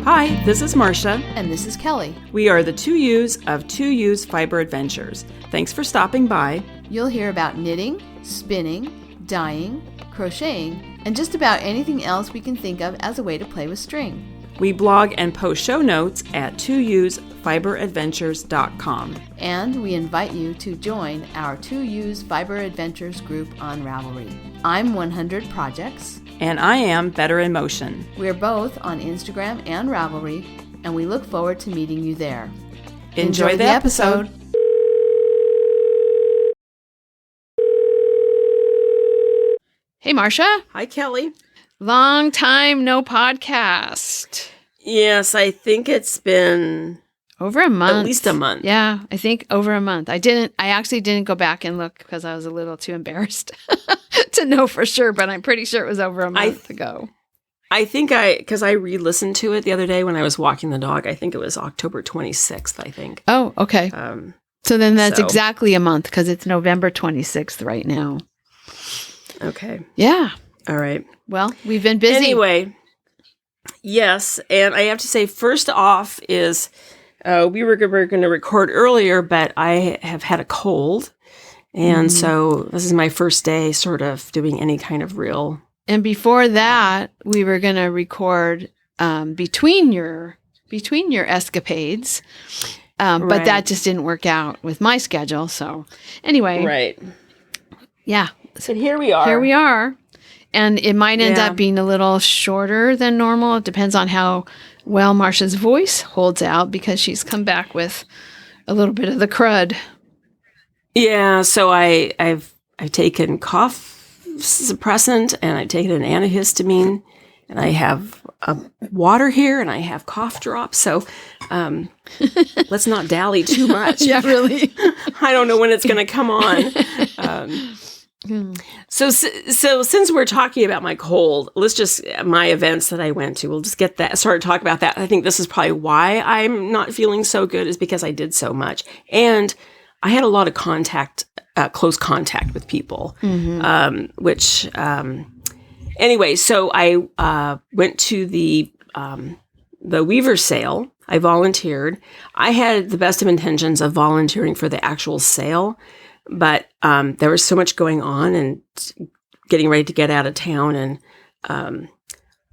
Hi, this is Marsha. And this is Kelly. We are the Two Ewes of Two Ewes Fiber Adventures. Thanks for stopping by. You'll hear about knitting, spinning, dyeing, crocheting, and just about anything else we can think of as a way to play with string. We blog and post show notes at twoewesfiberadventures.com. And we invite you to join our Two Ewes Fiber Adventures group on Ravelry. I'm 100 Projects. And I am Better in Motion. We're both on Instagram and Ravelry, and we look forward to meeting you there. Enjoy the episode. Hey, Marsha. Hi, Kelly. Long time no podcast. Yes, I think it's been over a month. At least a month. Yeah, I think over a month. I actually didn't go back and look because I was a little too embarrassed to know for sure, but I'm pretty sure it was over a month ago. I think because I re-listened to it the other day when I was walking the dog. I think it was October 26th, I think. Oh, okay. So then that's exactly a month because it's November 26th right now. Okay. Yeah. All right. Well, we've been busy. Anyway, yes. And I have to say, first off is we were going to record earlier, but I have had a cold. And so this is my first day sort of doing any kind of real. And before that, we were going to record between your escapades. But that just didn't work out with my schedule. So anyway. Right. Yeah. So here we are. Here we are. And it might end up being a little shorter than normal. It depends on how well Marsha's voice holds out because she's come back with a little bit of the crud. Yeah, so I've taken cough suppressant and I've taken an antihistamine and I have water here and I have cough drops. So let's not dally too much. Yeah, really. I don't know when it's going to come on. So since we're talking about my cold, let's just, my events that I went to, we'll just start talking about that. I think this is probably why I'm not feeling so good is because I did so much. And I had a lot of close contact with people, anyway, so I went to the Weaver sale. I volunteered. I had the best of intentions of volunteering for the actual sale. But there was so much going on and getting ready to get out of town. And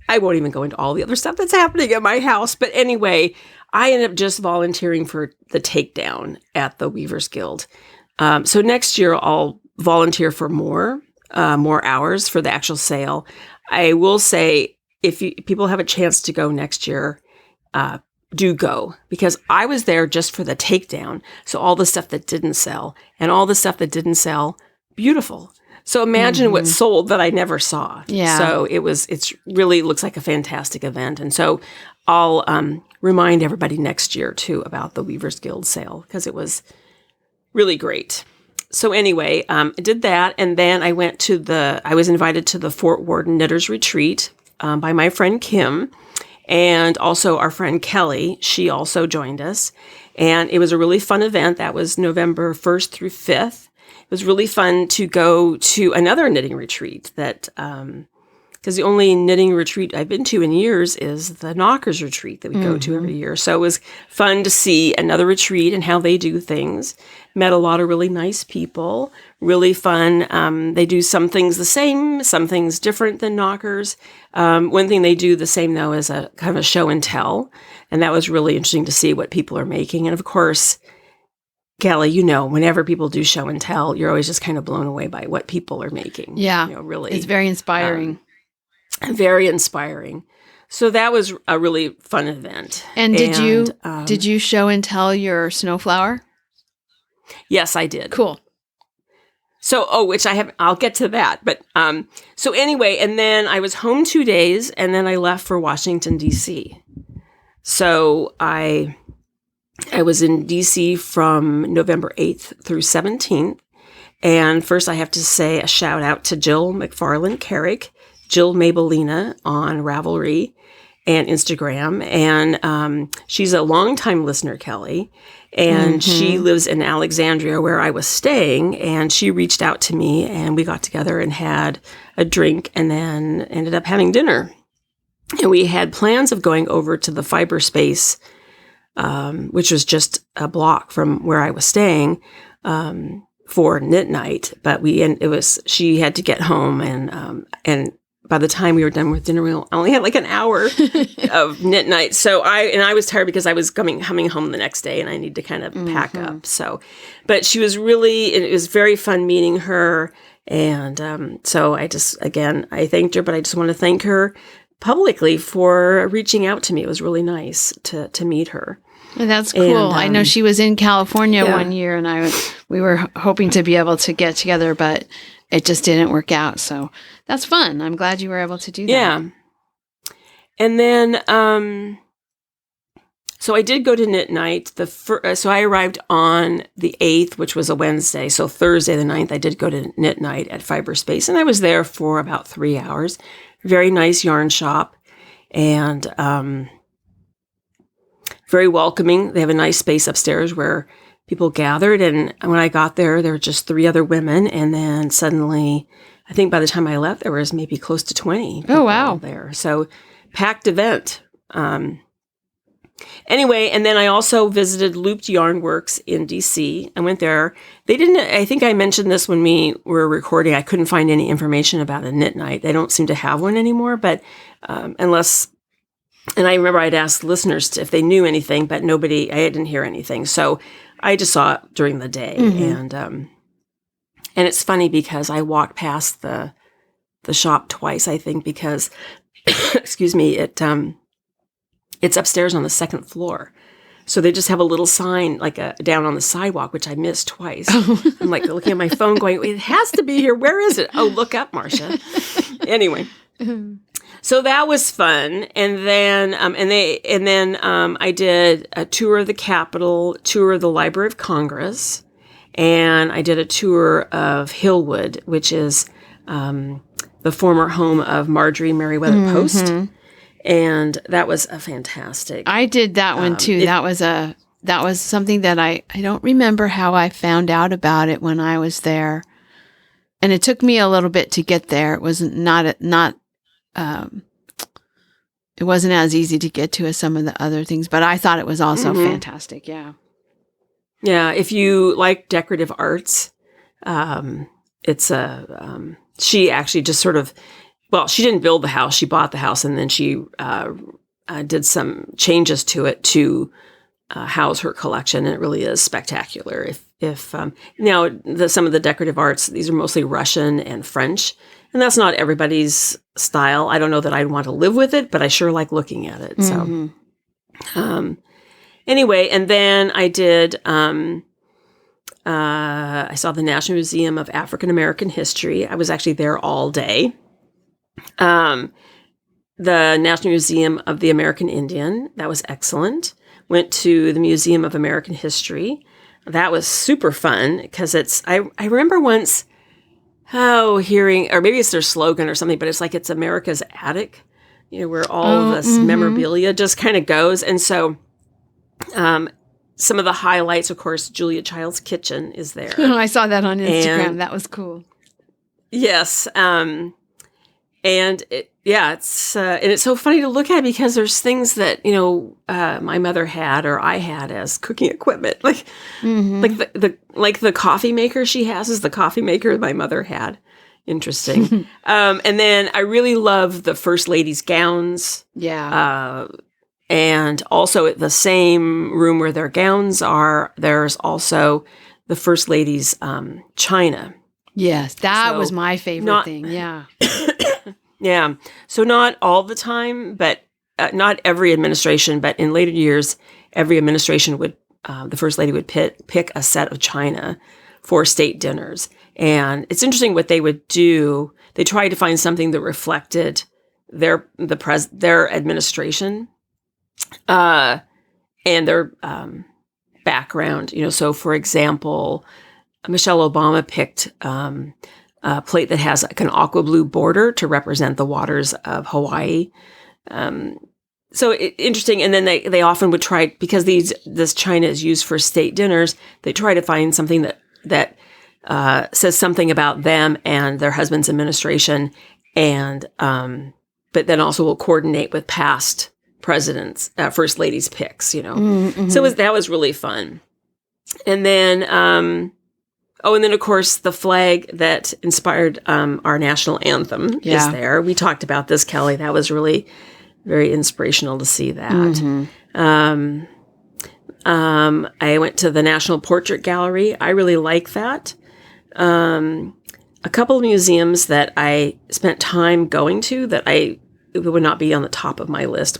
I won't even go into all the other stuff that's happening at my house. But anyway, I ended up just volunteering for the takedown at the Weavers Guild. So next year, I'll volunteer for more hours for the actual sale. I will say, if people have a chance to go next year, do go, because I was there just for the takedown. So all the stuff that didn't sell and all the stuff that didn't sell, beautiful. So imagine what sold that I never saw. Yeah. So it's really looks like a fantastic event. And so I'll remind everybody next year too about the Weavers Guild sale because it was really great. So anyway, I did that. And then I was invited to the Fort Worden Knitters Retreat by my friend Kim. And also our friend Kelly, she also joined us. And it was a really fun event. That was November 1st through 5th. It was really fun to go to another knitting retreat because the only knitting retreat I've been to in years is the Knockers retreat that we go to every year. So it was fun to see another retreat and how they do things. Met a lot of really nice people, really fun. They do some things the same, some things different than Knockers. One thing they do the same, though, is a kind of a show and tell. And that was really interesting to see what people are making. And of course, Kelly, whenever people do show and tell, you're always just kind of blown away by what people are making. Yeah, really. It's very inspiring. Very inspiring. So that was a really fun event. And did you show and tell your Snowflower? Yes, I did. Cool. So, I'll get to that. But so anyway, and then I was home 2 days, and then I left for Washington, D.C. So I was in D.C. from November 8th through 17th. And first I have to say a shout out to Jill McFarland Carrick, Jill Mabelina on Ravelry and Instagram. And she's a longtime listener, Kelly. And she lives in Alexandria where I was staying. And she reached out to me and we got together and had a drink and then ended up having dinner. And we had plans of going over to the fiber space, which was just a block from where I was staying, for knit night. But she had to get home, and by the time we were done with dinner, we only had like an hour of knit night. So I was tired because I was coming home the next day, and I need to kind of pack up. So, but she was it was very fun meeting her. And so I thanked her, but I just want to thank her publicly for reaching out to me. It was really nice to meet her. And that's cool. I know she was in California one year, and we were hoping to be able to get together, but it just didn't work out. So that's fun. I'm glad you were able to do that. Yeah. And then, so I did go to knit night. So I arrived on the 8th, which was a Wednesday. So Thursday the 9th, I did go to knit night at Fiber Space, and I was there for about 3 hours. Very nice yarn shop, and very welcoming. They have a nice space upstairs where people gathered. And when I got there were just 3 other women. And then suddenly, I think by the time I left, there was maybe close to 20 people there. So packed event. Anyway, and then I also visited Looped Yarn Works in DC. I went there. I think I mentioned this when we were recording. I couldn't find any information about a knit night. They don't seem to have one anymore, but and I remember I'd asked listeners if they knew anything, but I didn't hear anything. So I just saw it during the day. And it's funny because I walked past the shop twice, I think, because, excuse me, it's upstairs on the 2nd floor. So they just have a little sign down on the sidewalk, which I missed twice. I'm like looking at my phone going, it has to be here. Where is it? Oh, look up, Marsha. Anyway. So that was fun. And then, I did a tour of the Capitol, tour of the Library of Congress, and I did a tour of Hillwood, which is the former home of Marjorie Merriweather Post. And that was a fantastic. I did that one too. That was something that I don't remember how I found out about it when I was there, and it took me a little bit to get there. It wasn't it wasn't as easy to get to as some of the other things, but I thought it was also fantastic. Yeah. Yeah. If you like decorative arts, it's she actually just sort of, she didn't build the house. She bought the house, and then she did some changes to it to house her collection. And it really is spectacular. Now some of the decorative arts, these are mostly Russian and French, and that's not everybody's style. I don't know that I'd want to live with it, but I sure like looking at it. So, anyway, and then I did, I saw the National Museum of African American History. I was actually there all day. The National Museum of the American Indian. That was excellent. Went to the Museum of American History. That was super fun because I remember once, hearing, or maybe it's their slogan or something, but it's America's attic, where all this memorabilia just kind of goes. And so, some of the highlights, of course, Julia Child's kitchen is there. I saw that on Instagram. That was cool. Yes. And it's so funny to look at because there's things that, my mother had or I had as cooking equipment. Like the coffee maker she has is the coffee maker my mother had. Interesting. And then I really love the First Lady's gowns. Yeah. And also at the same room where their gowns are, there's also the First Lady's china. Yes, that was my favorite thing. Yeah. Yeah. So not all the time, but not every administration, but in later years, every administration would, the First Lady would pick a set of china for state dinners. And it's interesting what they would do. They tried to find something that reflected their administration and their background. So for example, Michelle Obama picked a plate that has an aqua blue border to represent the waters of Hawaii. So interesting. And then they often would try, because this china is used for state dinners, they try to find something that says something about them and their husband's administration. And but then also will coordinate with past presidents, first ladies' picks, Mm-hmm. So that was really fun. And then, and then of course the flag that inspired our national anthem is there. We talked about this, Kelly. That was really very inspirational to see that. Mm-hmm. I went to the National Portrait Gallery. I really like that. A couple of museums that I spent time going to that it would not be on the top of my list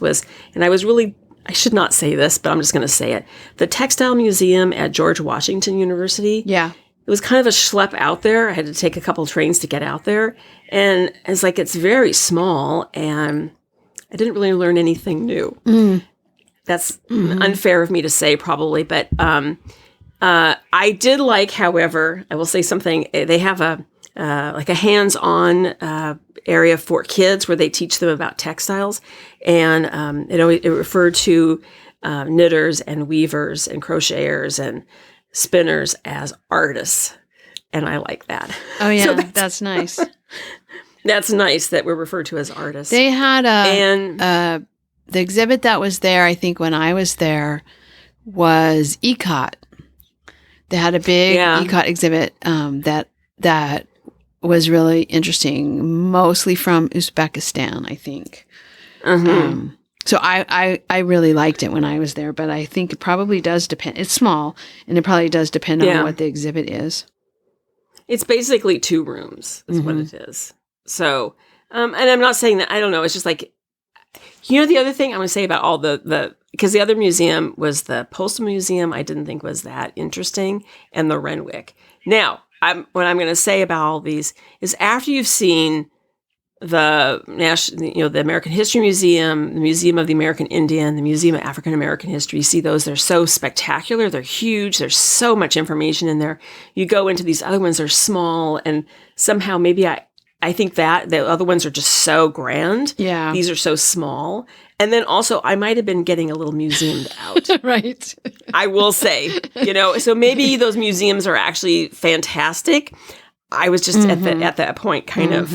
I should not say this, but I'm just going to say it. The Textile Museum at George Washington University. Yeah. It was kind of a schlep out there. I had to take a couple of trains to get out there. And it's very small, and I didn't really learn anything new. That's unfair of me to say, probably. But I did like, however, I will say something. They have a hands-on area for kids where they teach them about textiles. And it referred to knitters and weavers and crocheters and spinners as artists. And I like that. Oh, yeah. So that's nice. That's nice that we're referred to as artists. They had the exhibit that was there, I think, when I was there, was ECOT. They had a big ECOT exhibit that was really interesting, mostly from Uzbekistan, I think. So I really liked it when I was there, but I think it probably does depend. It's small, and it probably does depend on what the exhibit is. It's basically 2 rooms is what it is. So, and I'm not saying that, I don't know, it's just like, the other thing I'm going to say about all because the other museum was the Postal Museum, I didn't think was that interesting, and the Renwick. Now, what I'm going to say about all these is after you've seen the American History Museum, the Museum of the American Indian, the Museum of African American History, you see those, they're so spectacular, they're huge, there's so much information in there. You go into these other ones, they're small, and somehow maybe I think that the other ones are just so grand. Yeah. These are so small. And then also, I might have been getting a little museumed out. Right. I will say, so maybe those museums are actually fantastic. I was just at that point kind of,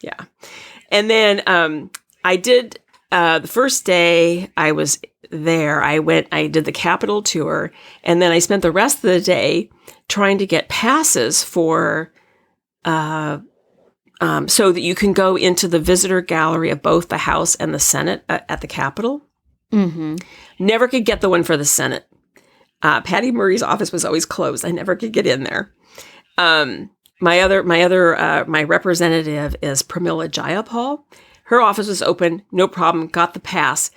yeah. And then I did, the first day I was there, I did the Capitol tour, and then I spent the rest of the day trying to get passes for so that you can go into the visitor gallery of both the House and the Senate at the Capitol. Never could get the one for the Senate. Patty Murray's office was always closed. I never could get in there. My representative is Pramila Jayapal. Her office was open, no problem, got the pass,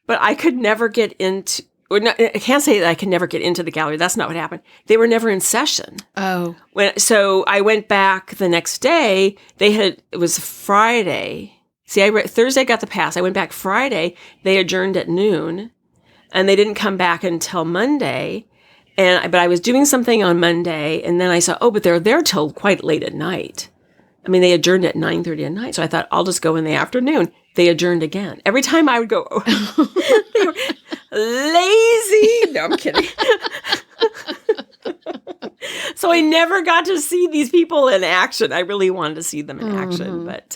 but I could never get into. I can't say that I could never get into the gallery. That's not what happened. They were never in session. Oh. So I went back the next day. It was Friday. See, Thursday I got the pass. I went back Friday. They adjourned at noon, and they didn't come back until Monday. But I was doing something on Monday, and then I saw, but they're there till quite late at night. I mean, they adjourned at 9:30 at night. So I thought, I'll just go in the afternoon. They adjourned again. Every time I would go, they were lazy. No, I'm kidding. So I never got to see these people in action. I really wanted to see them in action. But,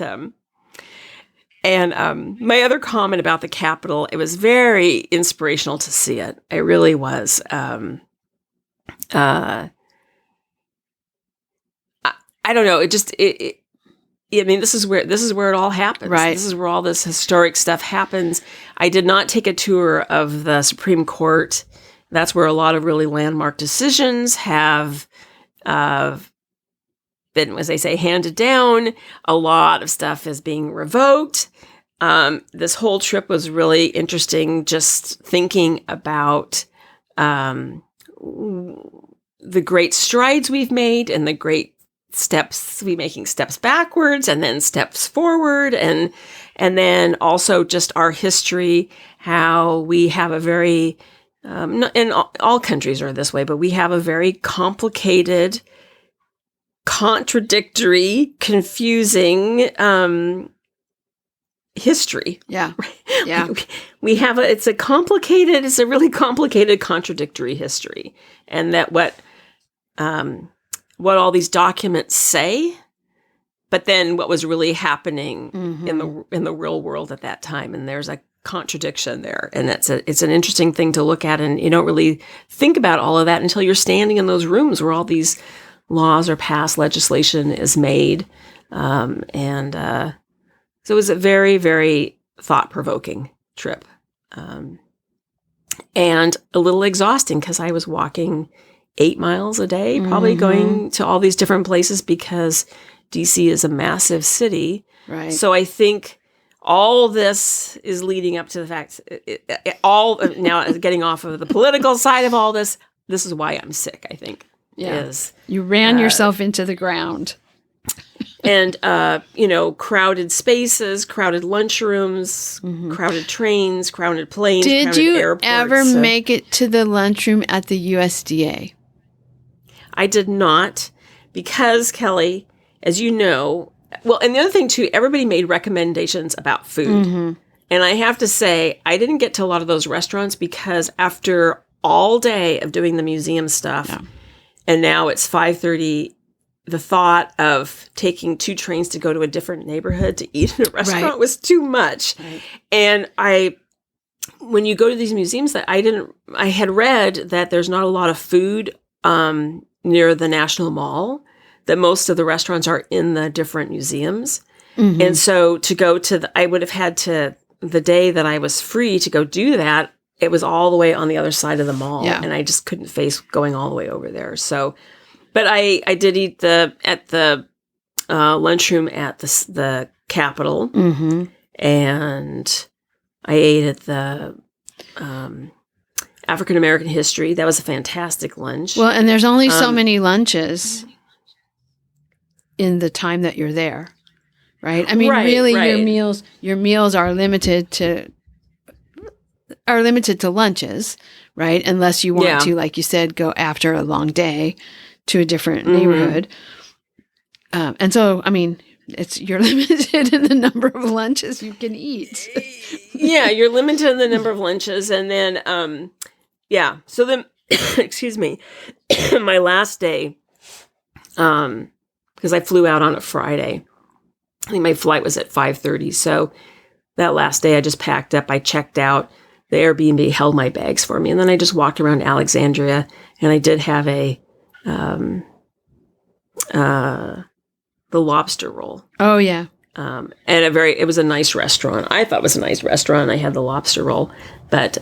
my other comment about the Capitol, it was very inspirational to see it. It really was. I don't know. I mean, this is where it all happens. Right. This is where all this historic stuff happens. I did not take a tour of the Supreme Court. That's where a lot of really landmark decisions have been, as they say, handed down. A lot of stuff is being revoked. This whole trip was really interesting, just thinking about the great strides we've made and the great steps, making steps backwards and then steps forward, and then also just our history, how we have a very, and all countries are this way, but we have a very complicated, contradictory, confusing history. Yeah. Yeah. We have it's a really complicated, contradictory history. And that what all these documents say, but then what was really happening in the real world at that time. And there's a contradiction there. And it's an interesting thing to look at. And you don't really think about all of that until you're standing in those rooms where all these laws are passed, legislation is made. So it was a very, very thought-provoking trip. And a little exhausting because I was walking 8 miles a day, probably going to all these different places because DC is a massive city. Right. So I think all this is leading up to the fact, now getting off of the political side of all this is why I'm sick, I think. Yeah. You ran yourself into the ground. And, crowded spaces, crowded lunchrooms, crowded trains, crowded planes, Did you airports. ever make it to the lunchroom at the USDA? I did not, because, Kelly, as you know, well, and the other thing, too, everybody made recommendations about food. And I have to say, I didn't get to a lot of those restaurants because after all day of doing the museum stuff, and now it's 5:30, the thought of taking 2 trains to go to a different neighborhood to eat in a restaurant was too much. Right. And when you go to these museums that I had read that there's not a lot of food near the National Mall, that most of the restaurants are in the different museums. And so to go to I would have had to, the day that I was free to go do that, it was all the way on the other side of the mall. And I just couldn't face going all the way over there. So, but I did eat at the lunchroom at the Capitol, and I ate at the African American History. That was a fantastic lunch. Well, and there's only so many lunches in the time that you're there, right? I mean, really, your meals are limited to lunches, right? Unless you want to, like you said, go after a long day to a different neighborhood. And so, I mean, you're limited in the number of lunches you can eat. You're limited in the number of lunches. And then, so then, excuse me, my last day, because I flew out on a Friday. I think my flight was at 5:30. So that last day I just packed up. I checked out. The Airbnb held my bags for me. And then I just walked around Alexandria, and I did have the lobster roll. Oh, yeah. And it was a nice restaurant. I thought it was a nice restaurant. I had the lobster roll, but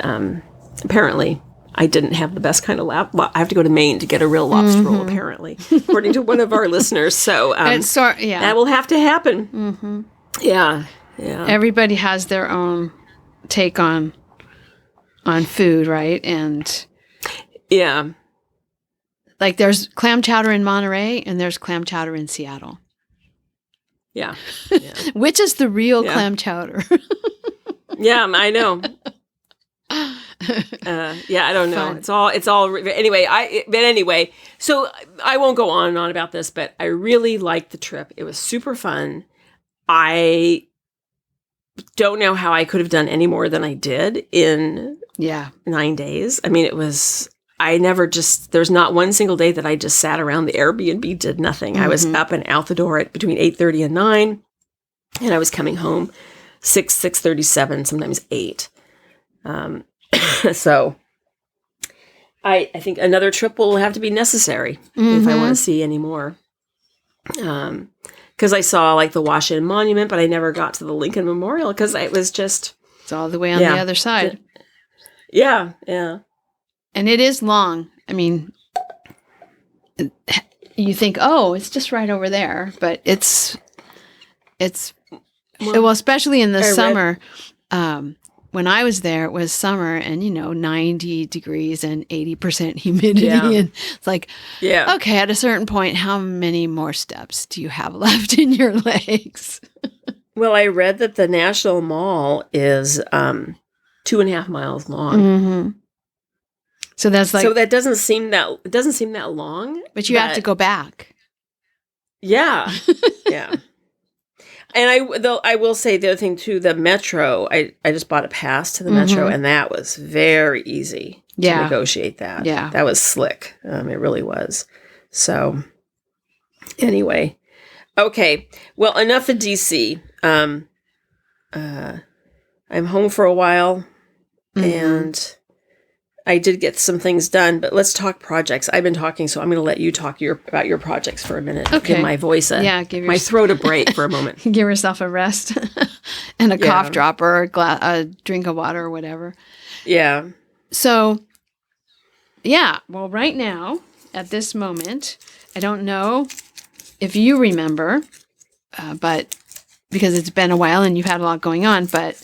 apparently I didn't have the best kind of I have to go to Maine to get a real lobster roll, apparently, according to one of our listeners. So that will have to happen. Yeah. Everybody has their own take on food, right? And like there's clam chowder in Monterey and there's clam chowder in Seattle. Yeah. Which is the real clam chowder? I know. I don't know. Fun. It's all anyway, so I won't go on and on about this, but I really liked the trip. It was super fun. I don't know how I could have done any more than I did in 9 days. I mean, there's not one single day that I just sat around the Airbnb, did nothing. I was up and out the door at between 8:30 and 9, and I was coming home 6:37, sometimes 8. So I think another trip will have to be necessary if I want to see any more. Because I saw like the Washington Monument, but I never got to the Lincoln Memorial because it was just... It's all the way on the other side. Yeah. And it is long. I mean, you think, oh, it's just right over there. But it's especially in the summer. When I was there, it was summer and, 90 degrees and 80% humidity. Yeah. And it's like, okay, at a certain point, how many more steps do you have left in your legs? Well, I read that the National Mall is 2.5 miles long. So that's like... So that doesn't seem that long. But you have to go back. Yeah. Yeah. And I will say the other thing too, the metro, I just bought a pass to the metro, and that was very easy to negotiate that. Yeah. That was slick. It really was. So anyway, Okay. Well, enough of DC. I'm home for a while, and I did get some things done, but let's talk projects. I've been talking, so I'm going to let you talk about your projects for a minute. Okay. Give my voice give my throat a break for a moment. Give yourself a rest and a cough drop or a drink of water or whatever. Yeah. So, yeah. Well, right now, at this moment, I don't know if you remember, but because it's been a while and you've had a lot going on, but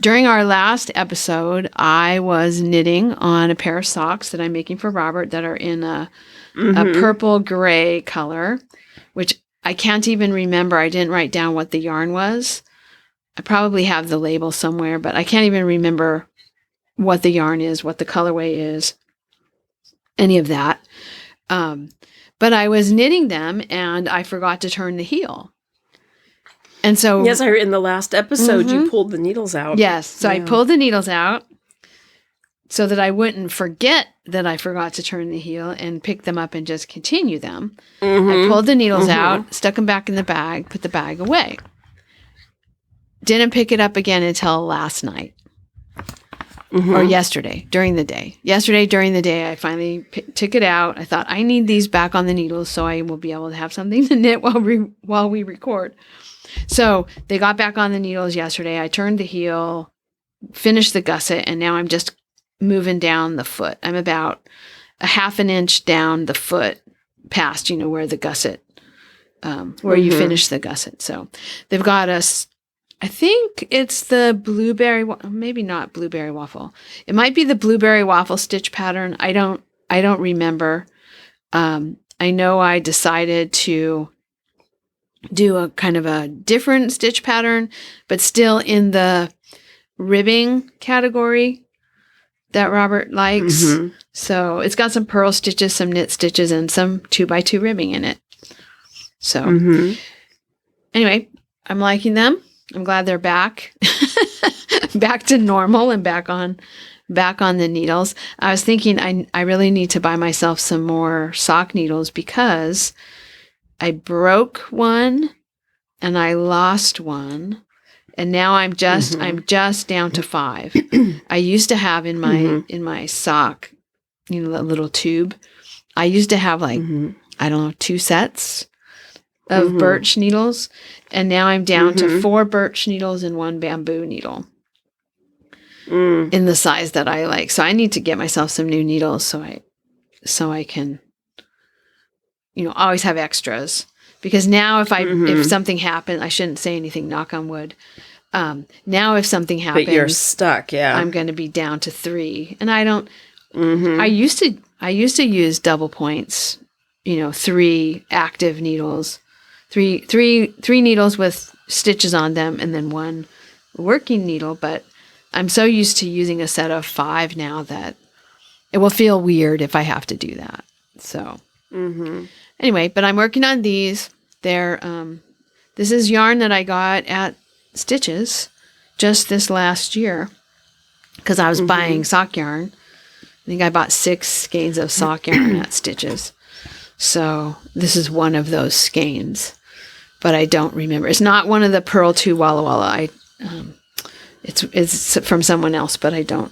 during our last episode, I was knitting on a pair of socks that I'm making for Robert that are in a purple gray color, which I can't even remember. I didn't write down what the yarn was. I probably have the label somewhere, but I can't even remember what the yarn is, what the colorway is, any of that. But I was knitting them and I forgot to turn the heel. And so, yes, in the last episode, you pulled the needles out. Yes. So I pulled the needles out so that I wouldn't forget that I forgot to turn the heel and pick them up and just continue them. I pulled the needles out, stuck them back in the bag, put the bag away. Didn't pick it up again until last night or yesterday during the day. Yesterday during the day, I finally took it out. I thought I need these back on the needles so I will be able to have something to knit while we record. So they got back on the needles yesterday. I turned the heel, finished the gusset, and now I'm just moving down the foot. I'm about a half an inch down the foot past, where the gusset, where you finish the gusset. So they've got us, I think it's the blueberry, maybe not blueberry waffle. It might be the blueberry waffle stitch pattern. I don't remember. I know I decided to do a kind of a different stitch pattern, but still in the ribbing category that Robert likes. So it's got some purl stitches, some knit stitches, and some 2x2 ribbing in it. So anyway, I'm liking them. I'm glad they're back, back to normal and back on the needles. I was thinking I really need to buy myself some more sock needles because I broke one and I lost one, and now I'm just down to 5. I used to have in my sock, the little tube. I used to have I don't know, 2 sets of birch needles, and now I'm down to 4 birch needles and 1 bamboo needle in the size that I like. So I need to get myself some new needles so I can always have extras. Because now if something happens, I shouldn't say anything, knock on wood. Now if something happens, but you're stuck, yeah. I'm going to be down to 3. And I don't, I used to use double points, 3 active needles, three needles with stitches on them and then 1 working needle. But I'm so used to using a set of 5 now that it will feel weird if I have to do that. So, anyway, but I'm working on these. They're, this is yarn that I got at Stitches just this last year because I was buying sock yarn. I think I bought 6 skeins of sock yarn at Stitches. So this is one of those skeins, but I don't remember. It's not one of the Pearl 2 Walla Walla. It's from someone else, but I don't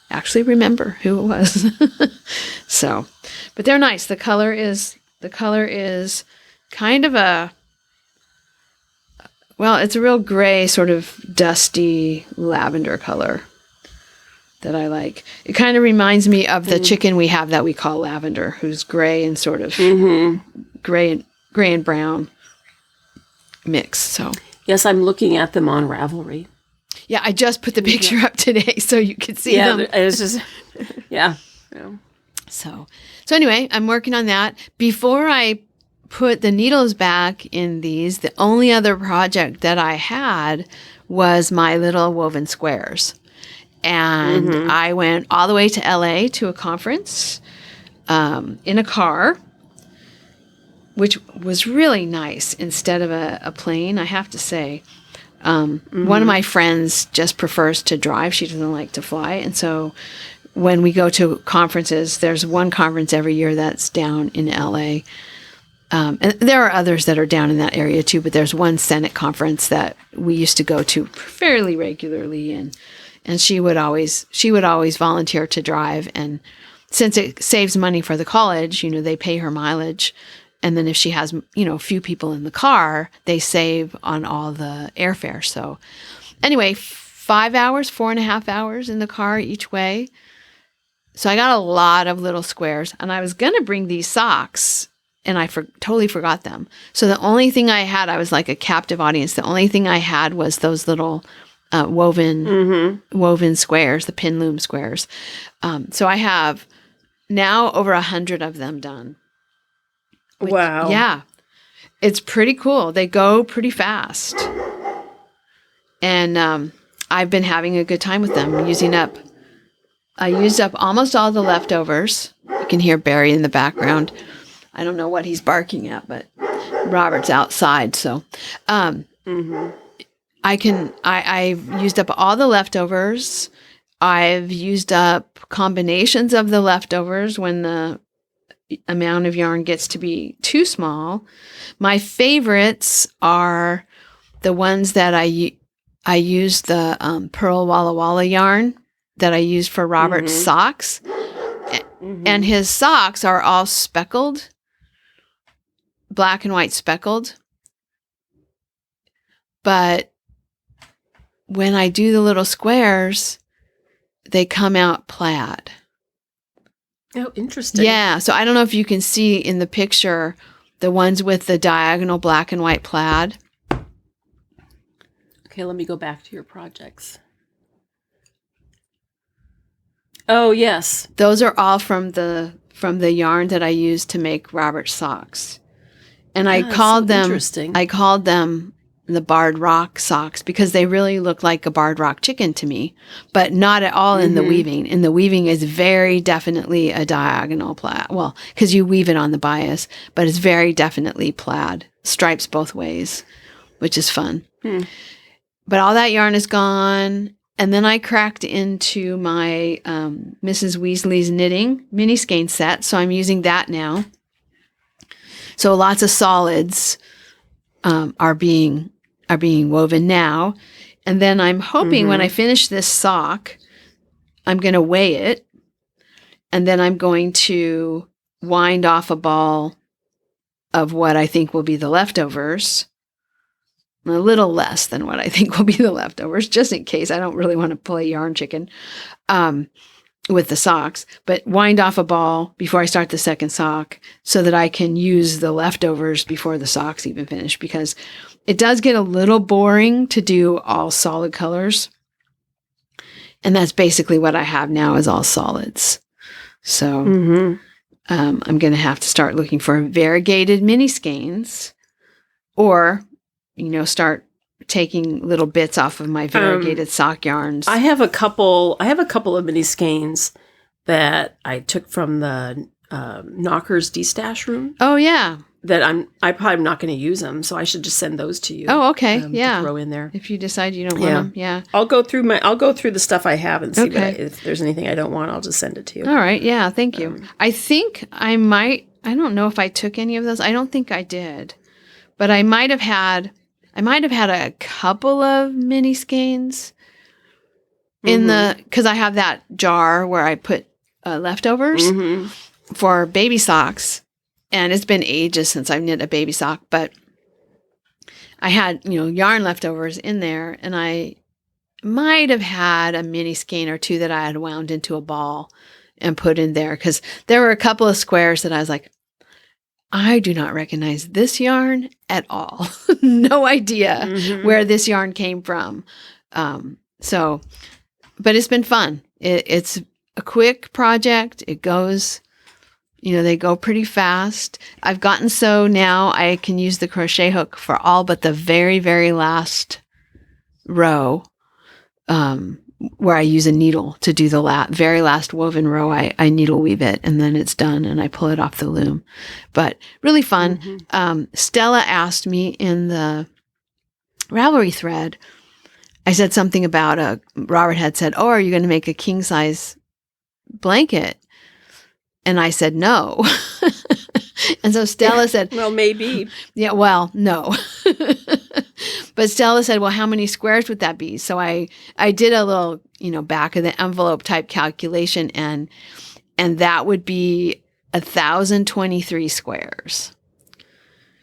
actually remember who it was. So, but they're nice. The color is kind of it's a real gray, sort of dusty lavender color that I like. It kind of reminds me of the chicken we have that we call Lavender, who's gray and sort of gray and brown mix. So yes, I'm looking at them on Ravelry. Yeah, I just put the picture up today so you could see them. Yeah, it was just So anyway, I'm working on that. Before I put the needles back in these, the only other project that I had was my little woven squares. And I went all the way to LA to a conference in a car, which was really nice instead of a plane, I have to say. One of my friends just prefers to drive. She doesn't like to fly. And so when we go to conferences, there's one conference every year that's down in LA. And there are others that are down in that area too, but there's one Senate conference that we used to go to fairly regularly, and she would always volunteer to drive. And since it saves money for the college, they pay her mileage. And then if she has, a few people in the car, they save on all the airfare. So anyway, 5 hours, 4.5 hours in the car each way. So I got a lot of little squares, and I was going to bring these socks, and I totally forgot them. So the only thing I had, I was like a captive audience. The only thing I had was those little woven squares, the pin loom squares. So I have now over 100 of them done. Wow. Yeah. It's pretty cool. They go pretty fast. And I've been having a good time with them. I used up almost all the leftovers. You can hear Barry in the background. I don't know what he's barking at, but Robert's outside. So I've used up all the leftovers. I've used up combinations of the leftovers when the amount of yarn gets to be too small. My favorites are the ones that I use the Pearl Walla Walla yarn that I used for Robert's socks. And his socks are all speckled, black and white speckled. But when I do the little squares, they come out plaid. Oh, interesting. Yeah. So I don't know if you can see in the picture the ones with the diagonal black and white plaid. Okay, let me go back to your projects. Oh, yes. Those are all from the yarn that I used to make Robert's socks. And I called them the barred rock socks because they really look like a barred rock chicken to me, but not at all in the weaving. And the weaving is very definitely a diagonal plaid. Well, because you weave it on the bias, but it's very definitely plaid, stripes both ways, which is fun. But all that yarn is gone. And then I cracked into my Mrs. Weasley's knitting mini skein set. So I'm using that now. So lots of solids are being woven now. And then I'm hoping when I finish this sock, I'm going to weigh it. And then I'm going to wind off a ball of what I think will be the leftovers. A little less than what I think will be the leftovers, just in case. I don't really want to play yarn chicken with the socks, but wind off a ball before I start the second sock so that I can use the leftovers before the socks even finish, because it does get a little boring to do all solid colors. And that's basically what I have now is all solids. So I'm going to have to start looking for variegated mini skeins, or start taking little bits off of my variegated sock yarns. I have a couple of mini skeins that I took from the Knockers destash room. Oh yeah, that I probably am not going to use them, so I should just send those to you. Oh okay, to throw in there if you decide you don't want them. Yeah, I'll go through the stuff I have and see if there's anything I don't want. I'll just send it to you. All right, yeah, thank you. I think I don't know if I took any of those. I don't think I did, but I might have had a couple of mini skeins because I have that jar where I put leftovers for baby socks, and it's been ages since I've knit a baby sock, but I had, yarn leftovers in there, and I might have had a mini skein or two that I had wound into a ball and put in there, because there were a couple of squares that I was like, I do not recognize this yarn at all. No idea where this yarn came from. But it's been fun. It's a quick project. It goes, they go pretty fast. I've gotten so now I can use the crochet hook for all but the very, very last row, where I use a needle to do the very last woven row. I needle weave it, and then it's done, and I pull it off the loom. But really fun. Stella asked me in the Ravelry thread, I said something about Robert had said, "Oh, are you going to make a king size blanket?" And I said no. And so Stella said, well, maybe. yeah, well, no. But Stella said, well, how many squares would that be? So I did a little, back of the envelope type calculation, and that would be 1,023 squares.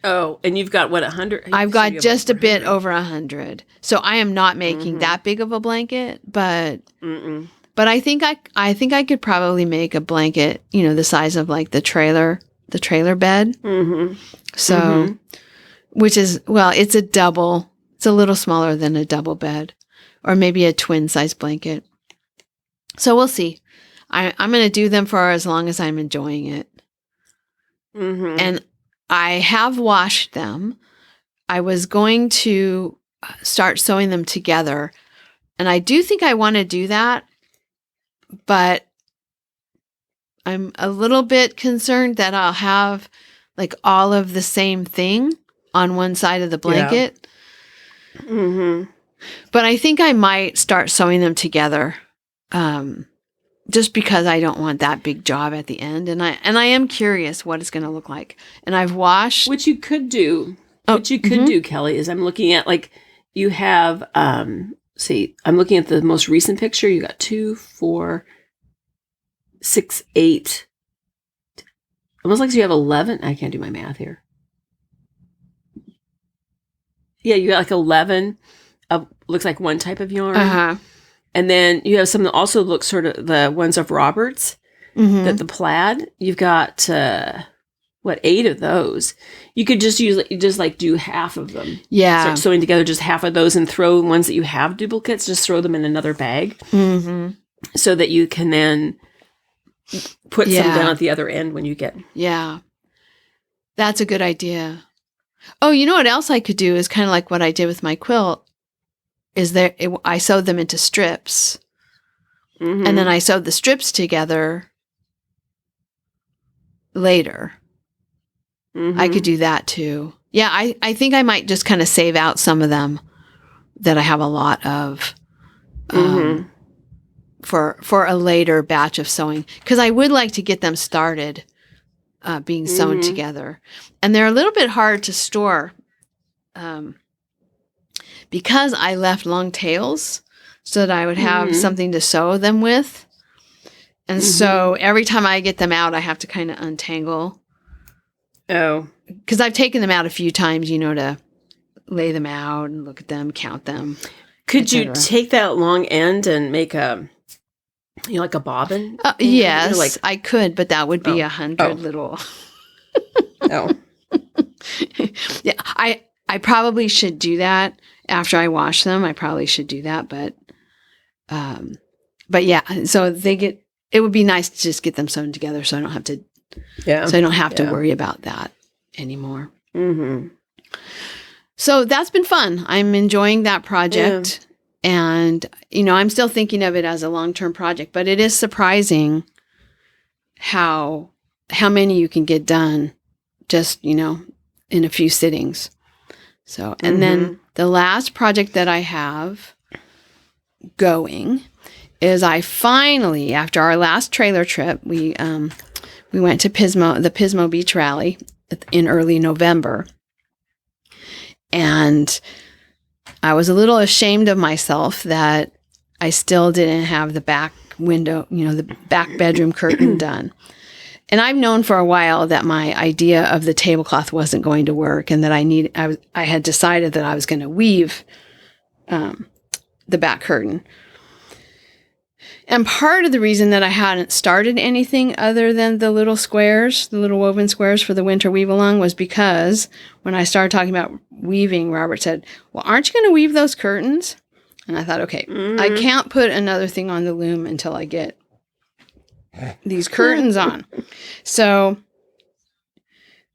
Oh, and you've got what, 100? I've got just a bit over 100. So I am not making that big of a blanket, but I think I could probably make a blanket, the size of like the trailer bed. So, which is, well, it's a little smaller than a double bed, or maybe a twin size blanket. So we'll see. I'm going to do them for as long as I'm enjoying it. And I have washed them. I was going to start sewing them together, and I do think I want to do that, but I'm a little bit concerned that I'll have like all of the same thing on one side of the blanket. Yeah. But I think I might start sewing them together, just because I don't want that big job at the end, and I am curious what it's going to look like. And I've washed. What you could do, Kelly, is I'm looking at like you have. See, I'm looking at the most recent picture. You got 2, 4, 6, 8. Almost like you have 11. I can't do my math here. Yeah, you got like 11 of looks like one type of yarn. And then you have some that also look sort of the ones of Roberts, that the plaid. You've got 8 of those. You could just do half of them. Yeah, start sewing together just half of those and throw ones that you have duplicates. Just throw them in another bag, so that you can then put some down at the other end when you get. Yeah, that's a good idea. Oh, you know what else I could do is kind of like what I did with my quilt. I sewed them into strips, and then I sewed the strips together later. I could do that too. Yeah, I think I might just kind of save out some of them that I have a lot of for a later batch of sewing, because I would like to get them started being sewn together. And they're a little bit hard to store. Because I left long tails so that I would have something to sew them with. And so every time I get them out, I have to kind of untangle. Oh. Because I've taken them out a few times, to lay them out and look at them, count them. Could you take that long end and make like a bobbin? Yes, I could, but that would be 100 little. Oh. Yeah, I probably should do that. After I wash them, I probably should do that, but yeah, so it would be nice to just get them sewn together so I don't have to, to worry about that anymore. So that's been fun. I'm enjoying that project, and, I'm still thinking of it as a long-term project, but it is surprising how many you can get done just, in a few sittings. So, and then the last project that I have going is I finally, after our last trailer trip, we went to the Pismo Beach Rally in early November. And I was a little ashamed of myself that I still didn't have the back window, the back bedroom curtain done. And I've known for a while that my idea of the tablecloth wasn't going to work, and that I had decided that I was going to weave the back curtain. And part of the reason that I hadn't started anything other than the little squares, the little woven squares for the winter weave along, was because when I started talking about weaving, Robert said, well, aren't you going to weave those curtains? And I thought, okay, I can't put another thing on the loom until I get these curtains on. So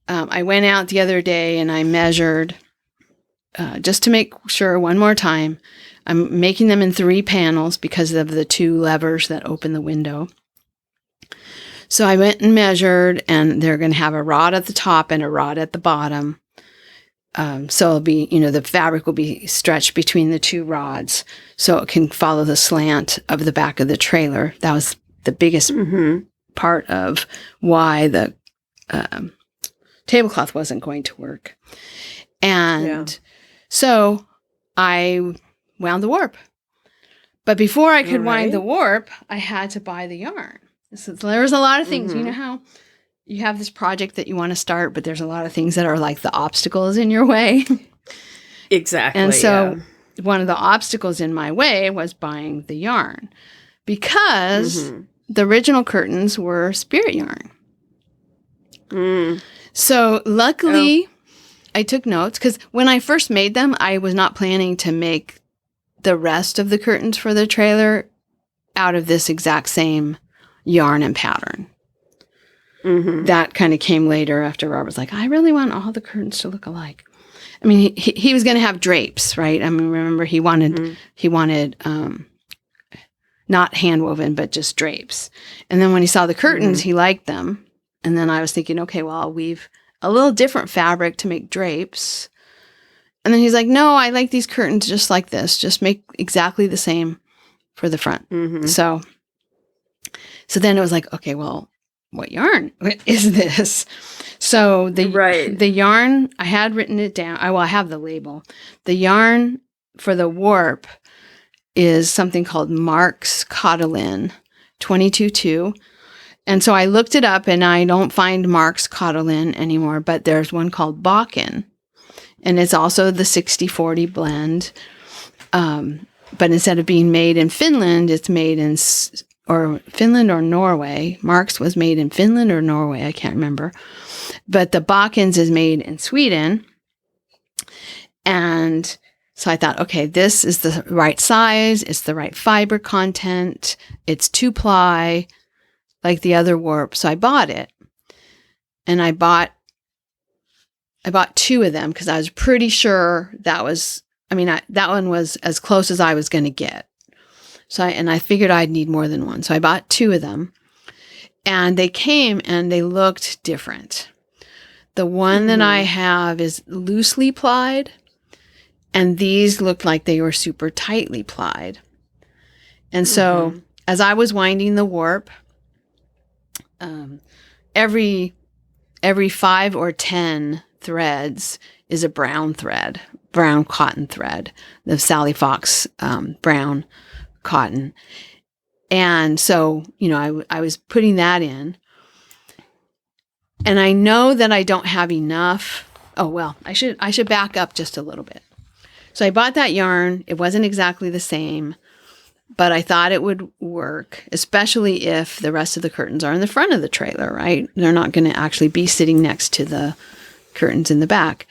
I went out the other day and I measured just to make sure one more time. I'm making them in 3 panels because of the 2 levers that open the window. So I went and measured, and they're going to have a rod at the top and a rod at the bottom. So it'll be, the fabric will be stretched between the 2 rods so it can follow the slant of the back of the trailer. That was the biggest part of why the tablecloth wasn't going to work. And so I wound the warp. But before I could wind the warp, I had to buy the yarn. So there was a lot of things. You know how you have this project that you want to start, but there's a lot of things that are like the obstacles in your way. Exactly. And so one of the obstacles in my way was buying the yarn because the original curtains were spirit yarn. So luckily, I took notes because when I first made them, I was not planning to make the rest of the curtains for the trailer out of this exact same yarn and pattern. That kind of came later after Rob was like, I really want all the curtains to look alike. I mean, he was going to have drapes, right? I mean, remember he wanted not hand woven, but just drapes. And then when he saw the curtains, he liked them. And then I was thinking, okay, well, I'll weave a little different fabric to make drapes. And then he's like, no, I like these curtains just like this. Just make exactly the same for the front. So then it was like, okay, well, what yarn is this? So the yarn, I had written it down. I have the label. The yarn for the warp is something called Mark's Cotylin 22-2. And so I looked it up and I don't find Mark's Cotylin anymore, but there's one called bobbin. And it's also the 60-40 blend. But instead of being made in Finland, it's made in Finland or Norway. Mark's was made in Finland or Norway. I can't remember. But the bobbins is made in Sweden. And so I thought, okay, this is the right size. It's the right fiber content. It's 2-ply like the other warp. So I bought it. And I bought 2 of them because I was pretty sure that one was as close as I was going to get. So I figured I'd need more than one. So I bought 2 of them. And they came and they looked different. The one that I have is loosely plied. And these looked like they were super tightly plied. And so as I was winding the warp, every 5 or 10 threads is a brown cotton thread, the Sally Fox brown cotton. And so, I was putting that in. And I know that I don't have enough. Oh, well, I should back up just a little bit. So I bought that yarn. It wasn't exactly the same, but I thought it would work, especially if the rest of the curtains are in the front of the trailer, right? They're not going to actually be sitting next to the curtains in the back.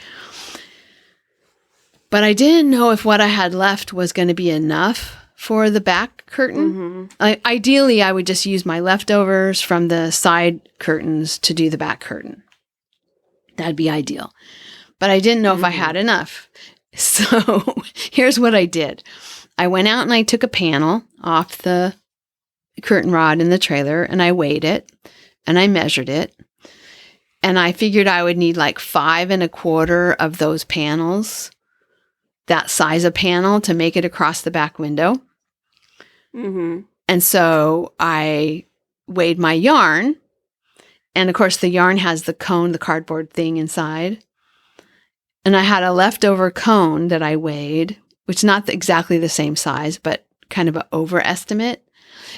But I didn't know if what I had left was going to be enough for the back curtain. Ideally, I would just use my leftovers from the side curtains to do the back curtain. That'd be ideal. But I didn't know if I had enough. So here's what I did. I went out and I took a panel off the curtain rod in the trailer and I weighed it and I measured it. And I figured I would need like 5 1/4 of those panels, that size of panel, to make it across the back window. And so I weighed my yarn. And of course, the yarn has the cone, the cardboard thing inside. And I had a leftover cone that I weighed, which is not exactly the same size, but kind of an overestimate.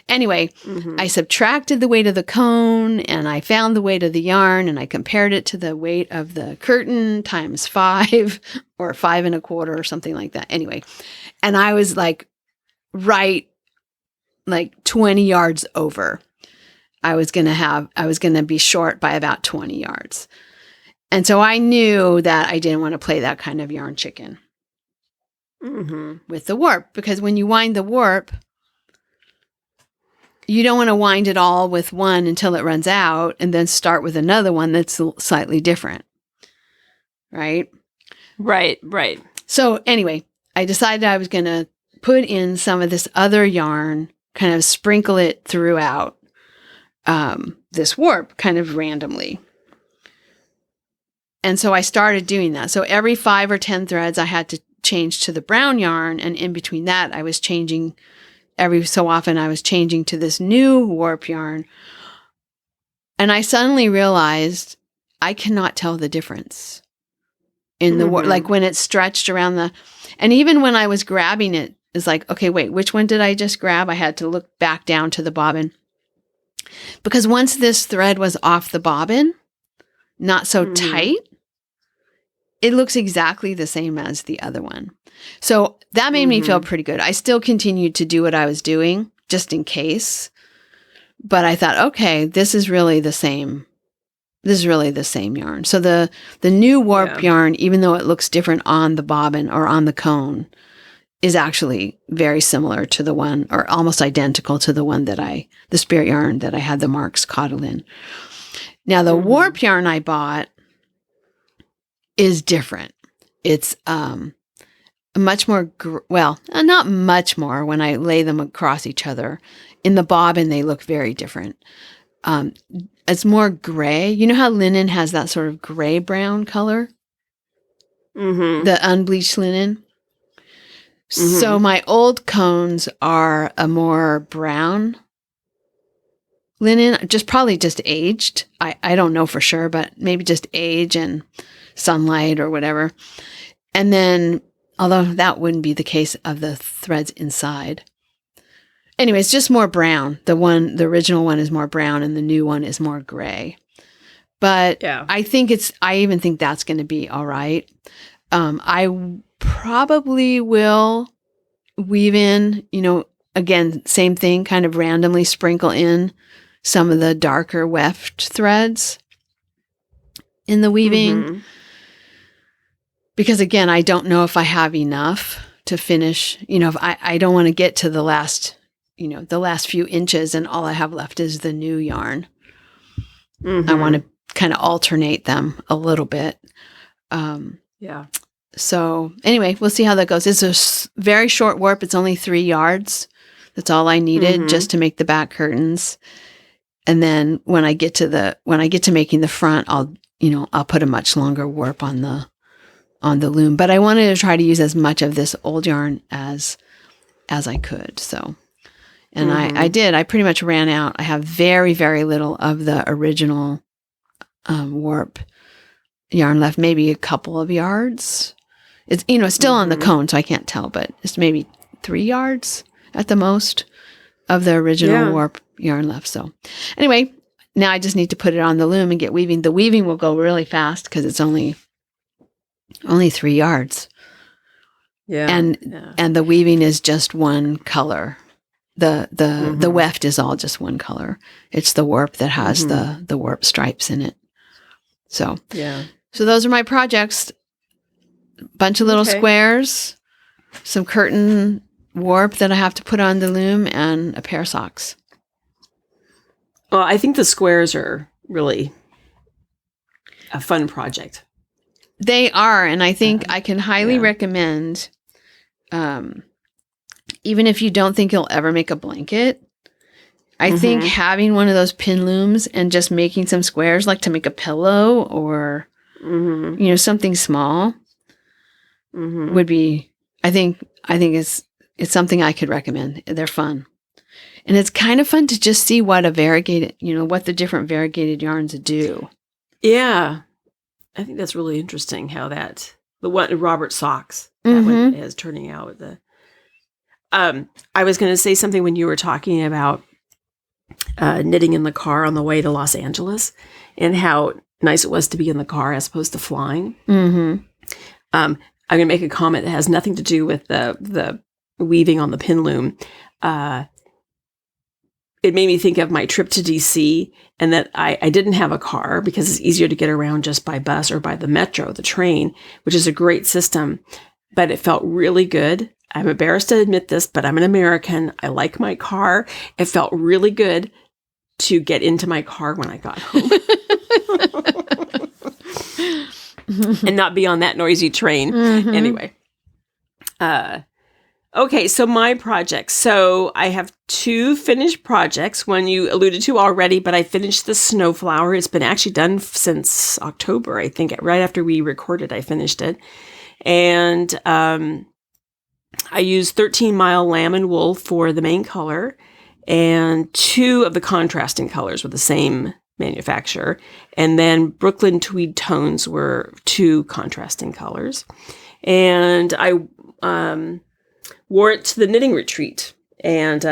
Anyway, I subtracted the weight of the cone and I found the weight of the yarn and I compared it to the weight of the curtain times 5 or 5 1/4 or something like that. Anyway, and I was like 20 yards over. I was going to be short by about 20 yards. And so I knew that I didn't want to play that kind of yarn chicken with the warp, because when you wind the warp, you don't want to wind it all with one until it runs out and then start with another one that's slightly different. Right? Right. So anyway, I decided I was going to put in some of this other yarn, kind of sprinkle it throughout this warp kind of randomly. And so I started doing that. So every 5 or 10 threads, I had to change to the brown yarn. And in between that, I was changing every so often, I was changing to this new warp yarn. And I suddenly realized I cannot tell the difference in the like when it's stretched around and even when I was grabbing it, it's like, okay, wait, which one did I just grab? I had to look back down to the bobbin because once this thread was off the bobbin, not so tight, it looks exactly the same as the other one. So that made me feel pretty good. I still continued to do what I was doing just in case. But I thought, okay, this is really the same. This is really the same yarn. So the new warp yarn, even though it looks different on the bobbin or on the cone, is actually very similar to the one, or almost identical to the one the spirit yarn that I had the marks caught in. Now the warp yarn I bought is different. It's much more, not much more when I lay them across each other. In the bobbin, they look very different. It's more gray. You know how linen has that sort of gray-brown color? The unbleached linen? So my old cones are a more brown linen, probably just aged. I don't know for sure, but maybe just age and sunlight or whatever. And then, although that wouldn't be the case of the threads inside. Anyway, it's just more brown. The original one is more brown and the new one is more gray. But I even think that's going to be all right. I probably will weave in, again, same thing, kind of randomly sprinkle in some of the darker weft threads in the weaving. Because again, I don't know if I have enough to finish, if I don't want to get to the last few inches and all I have left is the new yarn. I want to kind of alternate them a little bit. So anyway, we'll see how that goes. It's a very short warp. It's only 3 yards. That's all I needed just to make the back curtains. And then when I get to making the front, I'll put a much longer warp on the loom. But I wanted to try to use as much of this old yarn as I could. So, and I did. I pretty much ran out. I have very, very little of the original warp yarn left. Maybe a couple of yards. It's still on the cone, so I can't tell, but it's maybe 3 yards at the most of the original warp yarn left. So anyway, now I just need to put it on the loom and get weaving. The weaving will go really fast because it's only 3 yards. And the weaving is just one color. The weft is all just one color. It's the warp that has the warp stripes in it. So so those are my projects. Bunch of little squares, some curtain warp that I have to put on the loom, and a pair of socks. Well, I think the squares are really a fun project. They are, and I think I can highly recommend, even if you don't think you'll ever make a blanket, I think having one of those pin looms and just making some squares, like to make a pillow or, something small, would be, I think it's something I could recommend. They're fun. And it's kind of fun to just see what what the different variegated yarns do. Yeah. I think that's really interesting how the one Robert socks, that one is turning out. I was going to say something when you were talking about knitting in the car on the way to Los Angeles and how nice it was to be in the car as opposed to flying. I'm going to make a comment that has nothing to do with the weaving on the pin loom. It made me think of my trip to DC and that I didn't have a car because it's easier to get around just by bus or by the metro, the train, which is a great system, but it felt really good. I'm embarrassed to admit this, but I'm an American. I like my car. It felt really good to get into my car when I got home. And not be on that noisy train. Anyway. Okay, so my projects. So I have 2 finished projects. One you alluded to already, but I finished the Snowflower. It's been actually done since October, I think. Right after we recorded, I finished it. And I used 13-mile lamb and wool for the main color. And 2 of the contrasting colors were the same manufacturer. And then Brooklyn Tweed Tones were 2 contrasting colors. And I wore it to the knitting retreat. And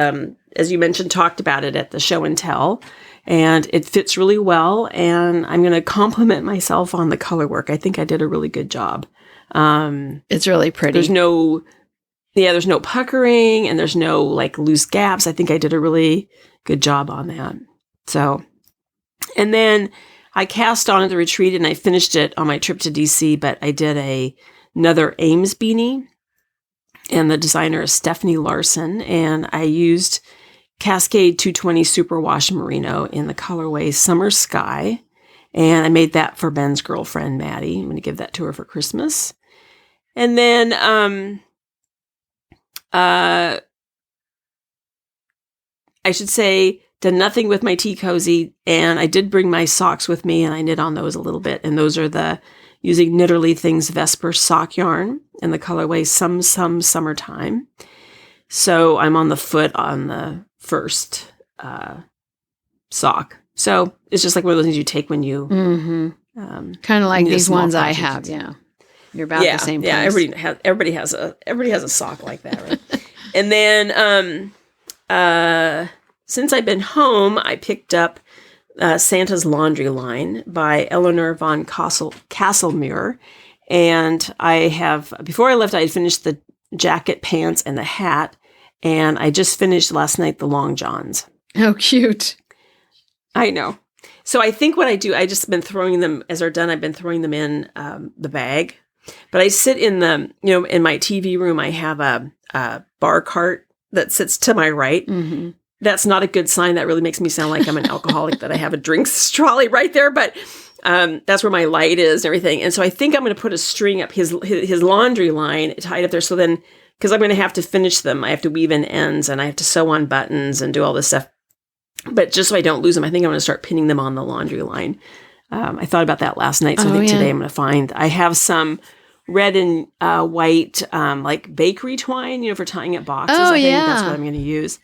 as you mentioned, talked about it at the show and tell. And it fits really well. And I'm going to compliment myself on the color work. I think I did a really good job. It's really pretty. There's no puckering and there's no like loose gaps. I think I did a really good job on that. So, and then I cast on at the retreat and I finished it on my trip to DC, but I did another Ames beanie, and the designer is Stephanie Larson, and I used Cascade 220 Superwash Merino in the colorway Summer Sky, and I made that for Ben's girlfriend, Maddie. I'm going to give that to her for Christmas. And then I should say, done nothing with my tea cozy, and I did bring my socks with me, and I knit on those a little bit, and those are using Knitterly Things Vesper sock yarn in the colorway Some Summertime. So I'm on the foot on the first sock. So it's just like one of those things you take when you... kind of like these ones I have, yeah. You're about the same place. Yeah, everybody has a sock like that, right? And then since I've been home, I picked up Santa's Laundry Line by Eleonore von Castelmur. And before I left, I had finished the jacket, pants, and the hat. And I just finished last night the long johns. Oh, cute. I know. So I think what I do, I just been throwing them, as they're done, I've been throwing them in the bag. But I sit in in my TV room, I have a bar cart that sits to my right. Mm-hmm. That's not a good sign. That really makes me sound like I'm an alcoholic, that I have a drinks trolley right there. But that's where my light is and everything. And so I think I'm going to put a string up his laundry line tied up there. So then, because I'm going to have to finish them, I have to weave in ends and I have to sew on buttons and do all this stuff. But just so I don't lose them, I think I'm going to start pinning them on the laundry line. I thought about that last night. So I think today I'm going to find, I have some red and white, like bakery twine, for tying up boxes. I think that's what I'm going to use.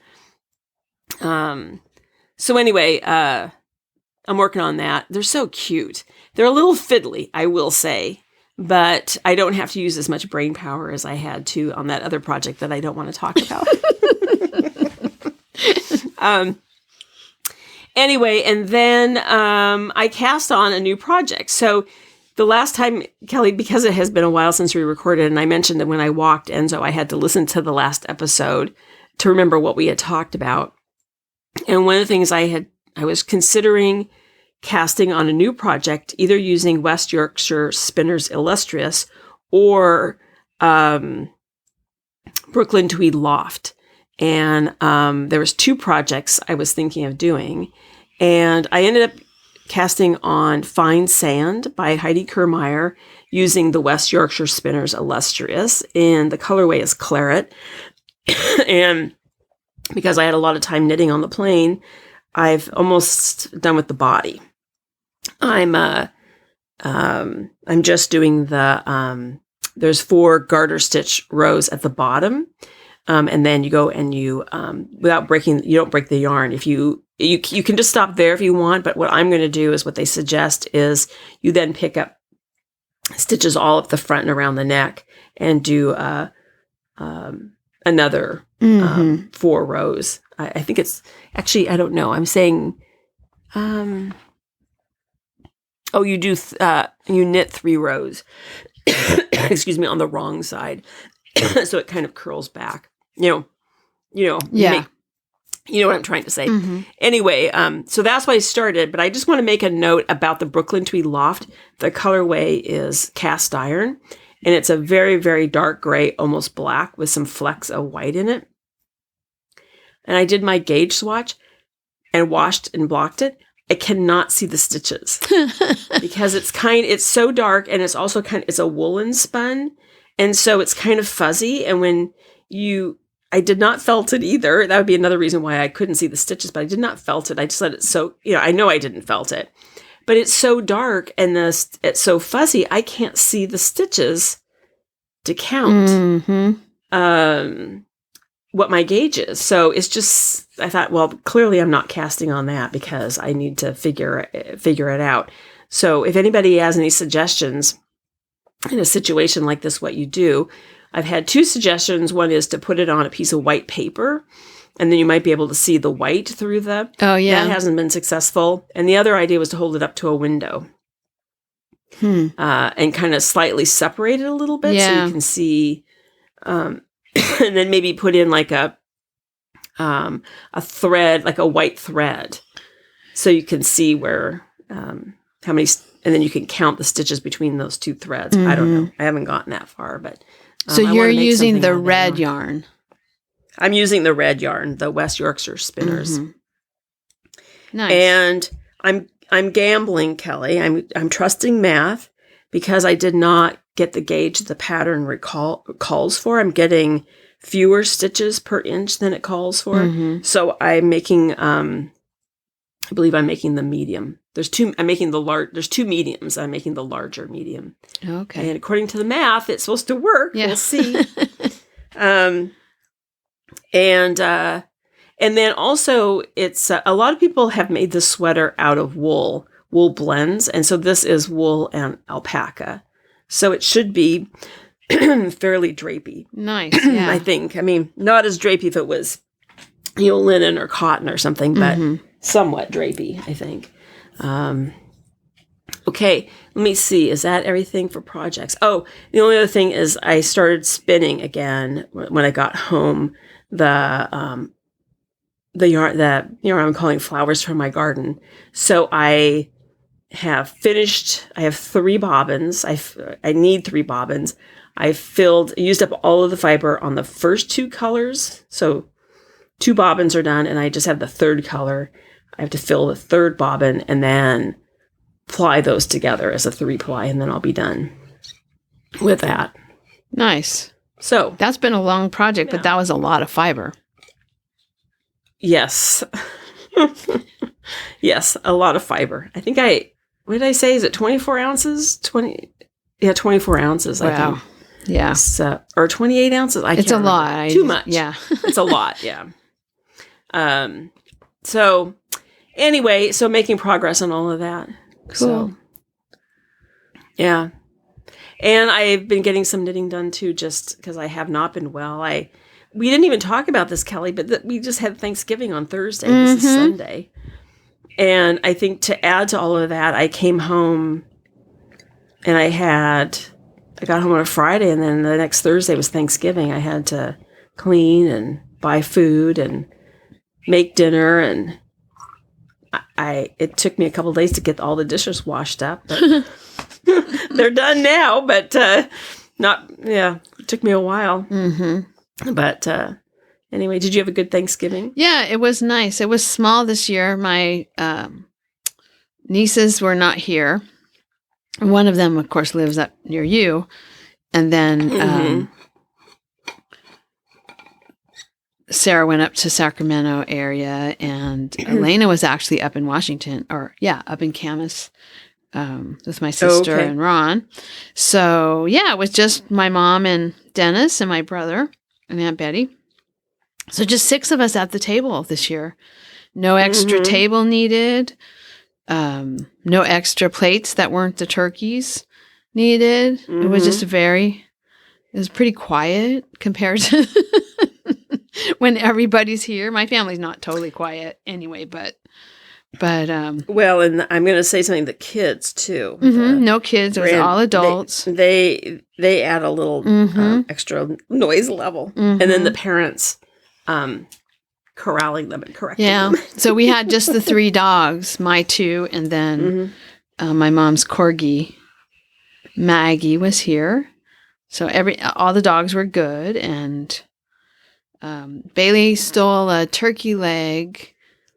So anyway, I'm working on that. They're so cute. They're a little fiddly, I will say, but I don't have to use as much brain power as I had to on that other project that I don't want to talk about. Anyway, and then I cast on a new project. So the last time, Kelly, because it has been a while since we recorded, and I mentioned that when I walked Enzo, I had to listen to the last episode to remember what we had talked about. And one of the things I was considering casting on a new project, either using West Yorkshire Spinners Illustrious or Brooklyn Tweed Loft. And there was 2 projects I was thinking of doing. And I ended up casting on Fine Sand by Heidi Kirrmaier using the West Yorkshire Spinners Illustrious. And the colorway is Claret. And because I had a lot of time knitting on the plane, I've almost done with the body. I'm just doing there's 4 garter stitch rows at the bottom. And then you go and you, without breaking, you don't break the yarn. If you can just stop there if you want. But what I'm going to do is what they suggest is you then pick up stitches all up the front and around the neck and do, another, 4 rows. I think it's actually, I don't know. I'm saying, you do, you knit 3 rows, excuse me, on the wrong side. So it kind of curls back, yeah. You know what I'm trying to say. Mm-hmm. Anyway, so that's why I started, but I just want to make a note about the Brooklyn Tweed Loft. The colorway is cast iron, and it's a very, very dark gray, almost black with some flecks of white in it. And I did my gauge swatch and washed and blocked it. I cannot see the stitches because it's so dark, and it's also it's a woolen spun. And so it's kind of fuzzy. And I did not felt it either. That would be another reason why I couldn't see the stitches, but I did not felt it. I just let it so, I know I didn't felt it, but it's so dark and it's so fuzzy. I can't see the stitches to count. Mm-hmm. what my gauge is. So it's just, I thought, well, clearly I'm not casting on that because I need to figure it out. So if anybody has any suggestions in a situation like this, what you do, I've had 2 suggestions. One is to put it on a piece of white paper, and then you might be able to see the white through the. Oh, yeah. That hasn't been successful. And the other idea was to hold it up to a window. And kind of slightly separate it a little bit so you can see, and then maybe put in like a thread, like a white thread, so you can see where how many, and then you can count the stitches between those 2 threads. I don't know. I haven't gotten that far, but so you're using the red yarn. I'm using the red yarn, the West Yorkshire Spinners. Nice. And I'm gambling, Kelly. I'm trusting math because I did not get the gauge the pattern calls for. I'm getting fewer stitches per inch than it calls for. So I'm making, I believe I'm making the medium. There's 2 mediums. I'm making the larger medium. Okay. And according to the math, it's supposed to work. Yeah. We'll see. And then also, it's a lot of people have made this sweater out of wool blends, and so this is wool and alpaca, so it should be fairly drapey. Nice, yeah. I think. I mean, not as drapey if it was, linen or cotton or something, but somewhat drapey, I think. Okay, let me see. Is that everything for projects? Oh, the only other thing is I started spinning again when I got home. The yarn I'm calling Flowers from My Garden. So I have finished. I have 3 bobbins. I need 3 bobbins. I used up all of the fiber on the first 2 colors. So 2 bobbins are done, and I just have the 3rd color. I have to fill the 3rd bobbin and then ply those together as a 3-ply, and then I'll be done with that. Nice. So that's been a long project, but that was a lot of fiber. Yes. Yes, a lot of fiber. I think what did I say? Is it 24 ounces? 24 ounces, wow. I think. Yeah. Or 28 ounces. It's a lot. Too much. Yeah. It's a lot, yeah. So anyway, so making progress on all of that. Cool. So, yeah. And I've been getting some knitting done too, just because I have not been well. We didn't even talk about this, Kelly, but we just had Thanksgiving on Thursday. This is Sunday. And I think to add to all of that, I came home and I got home on a Friday, and then the next Thursday was Thanksgiving. I had to clean and buy food and make dinner, and it took me a couple of days to get all the dishes washed up. But they're done now, but it took me a while. But anyway, did you have a good Thanksgiving? Yeah, it was nice. It was small this year. My nieces were not here. One of them, of course, lives up near you. And then Sarah went up to Sacramento area, and Elena was actually up in Washington, up in Camas with my sister and Ron. So, yeah, it was just my mom and Dennis and my brother and Aunt Betty. So just 6 of us at the table this year. No extra table needed. No extra plates that weren't the turkeys needed. It was just it was pretty quiet compared to when everybody's here. My family's not totally quiet anyway, but well, and I'm going to say something, the kids too. No kids. It was all adults. They add a little extra noise level. And then the parents corralling them and correcting them. So we had just the 3 dogs, my 2, and then my mom's corgi, Maggie, was here. So all the dogs were good, and Bailey stole a turkey leg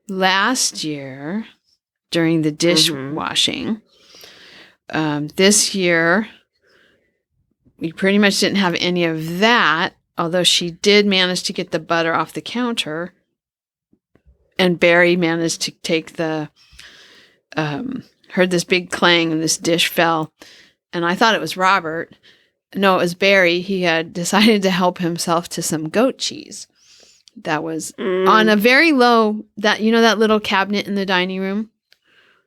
last year during the dishwashing. This year, we pretty much didn't have any of that, although she did manage to get the butter off the counter. And Barry managed to take heard this big clang and this dish fell. And I thought it was Robert. No, it was Barry. He had decided to help himself to some goat cheese. that was on a very low, that little cabinet in the dining room,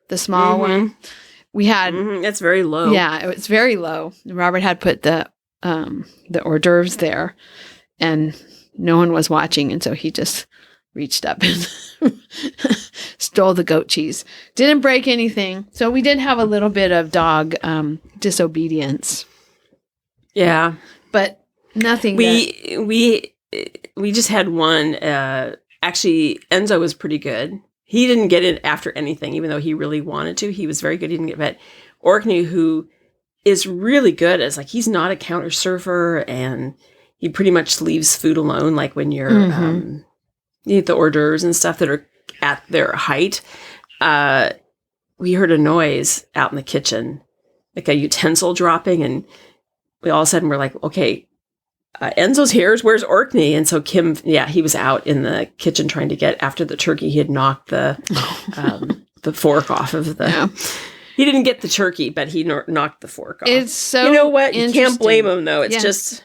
the small one. We had It's very low. Yeah, it's very low. Robert had put the hors d'oeuvres there, and no one was watching, and so he just reached up and stole the goat cheese. Didn't break anything. So we did have a little bit of dog disobedience. Yeah. But nothing. We just had one. Actually, Enzo was pretty good. He didn't get it after anything, even though he really wanted to. He was very good. He didn't get it. But Orkney, who is really good as he's not a counter surfer, and he pretty much leaves food alone. Like when you're you eat the hors d'oeuvres and stuff that are at their height. We heard a noise out in the kitchen, like a utensil dropping, and we all of a sudden were like, okay, Enzo's here. Where's Orkney? And so Kim, he was out in the kitchen trying to get after the turkey. He had knocked the fork off of the. Yeah. He didn't get the turkey, but he knocked the fork off. It's so you know what? You can't blame him though. It's just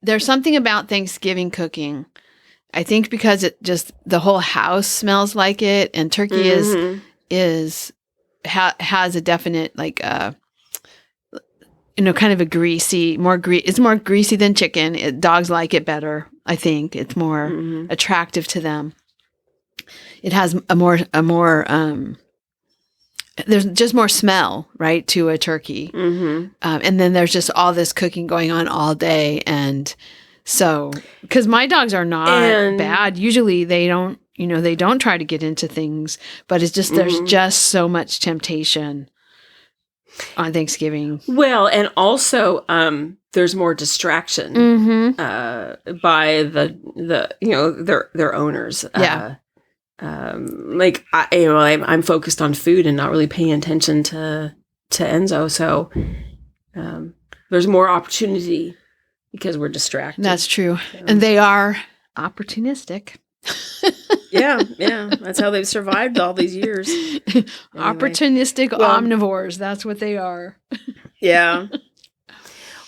There's something about Thanksgiving cooking. I think because it just the whole house smells like it, and turkey has a definite kind of a greasy, it's more greasy than chicken. Dogs like it better. I think it's more attractive to them. It has a more there's just more smell, right, to a turkey. And then there's just all this cooking going on all day, and so, because my dogs are not bad. Usually they don't try to get into things, but it's just, there's just so much temptation on Thanksgiving. Well, and also, there's more distraction, by their owners. Yeah. I'm focused on food and not really paying attention to Enzo. So, there's more opportunity because we're distracted. That's true. So. And they are opportunistic. Yeah. That's how they've survived all these years. Anyway. Opportunistic omnivores. That's what they are. Yeah.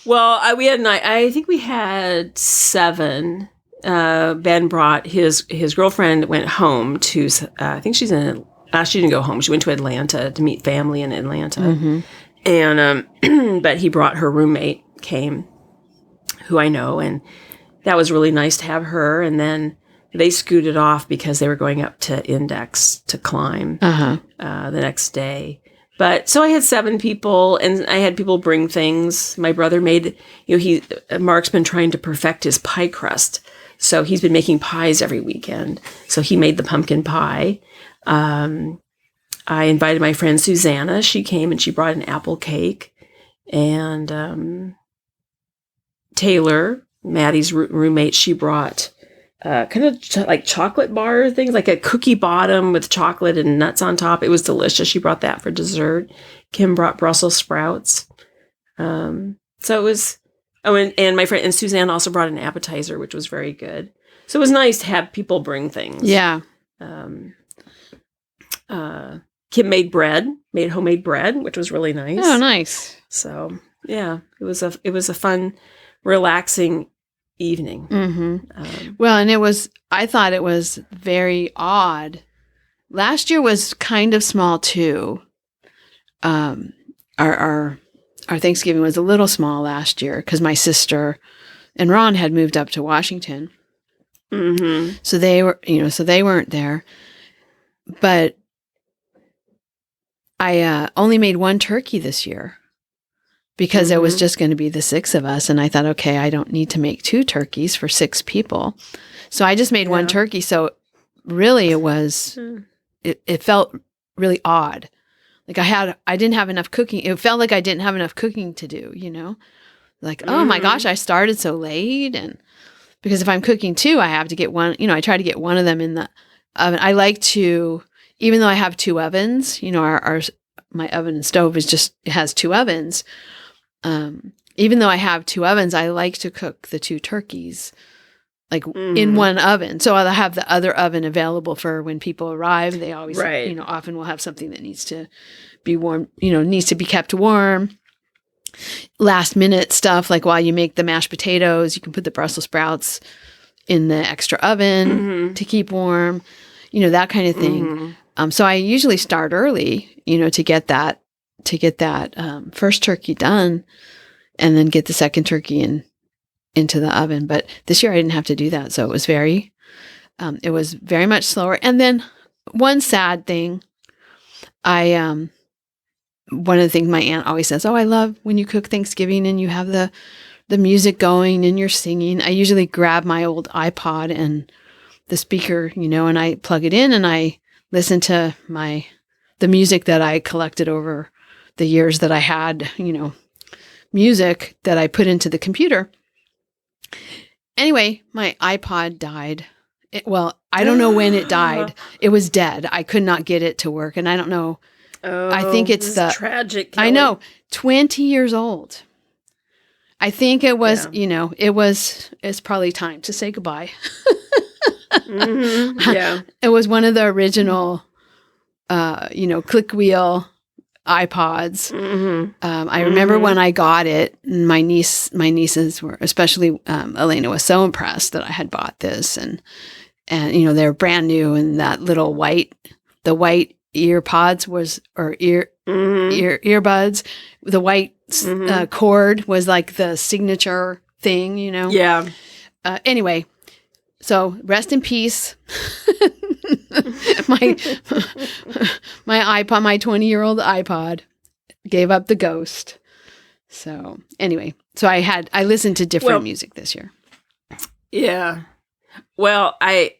Well, I think we had 7. Ben brought his girlfriend went home to, I think she didn't go home. She went to Atlanta to meet family in Atlanta. And, but he brought her roommate, came, who I know, and that was really nice to have her. And then they scooted off because they were going up to Index to climb the next day. But so I had 7 people, and I had people bring things. My brother made, Mark's been trying to perfect his pie crust. So he's been making pies every weekend. So he made the pumpkin pie. I invited my friend Susanna. She came and she brought an apple cake. And Taylor, Maddie's roommate, she brought kind of like chocolate bar things, like a cookie bottom with chocolate and nuts on top. It was delicious. She brought that for dessert. Kim brought Brussels sprouts. So it was, and my friend, and Suzanne also brought an appetizer, which was very good. So it was nice to have people bring things. Yeah. Kim made homemade bread, which was really nice. Oh, nice. So yeah, it was a fun, relaxing evening. Well, and I thought it was very odd. Last year was kind of small too. Our Thanksgiving was a little small last year because my sister and Ron had moved up to Washington. So they weren't there. But I only made 1 turkey this year because it was just going to be the 6 of us. And I thought, okay, I don't need to make 2 turkeys for 6 people. So I just made 1 turkey. So really it felt really odd. Like I didn't have enough cooking. It felt like I didn't have enough cooking to do, like, oh my gosh, I started so late. And because if I'm cooking 2, I have to get 1, I try to get 1 of them in the oven. I like to, even though I have 2 ovens, my oven and stove has 2 ovens. Even though I have 2 ovens, I like to cook the 2 turkeys like in 1 oven. So I'll have the other oven available for when people arrive. They always, often will have something that needs to be warm, needs to be kept warm. Last minute stuff, like while you make the mashed potatoes, you can put the Brussels sprouts in the extra oven to keep warm, that kind of thing. So I usually start early, to get that first turkey done, and then get the second turkey into the oven. But this year I didn't have to do that, so it was very much slower. And then one sad thing, one of the things my aunt always says, "Oh, I love when you cook Thanksgiving and you have the music going and you're singing." I usually grab my old iPod and the speaker, and I plug it in and I listen to the music that I collected over the years that I had, music that I put into the computer. Anyway, my iPod died. I don't know when it died. It was dead. I could not get it to work, and I don't know. I think it's tragic. Kelly. I know, 20 years old. I think it was, it's probably time to say goodbye. Yeah. It was one of the original, click wheel iPods. I remember when I got it, my nieces were, especially Elena, was so impressed that I had bought this, and they're brand new, and that little white earbuds, the white cord was like the signature thing, Yeah. Anyway, so rest in peace. my iPod, my 20-year-old iPod gave up the ghost. So anyway, I listened to different music this year. Yeah. Well, I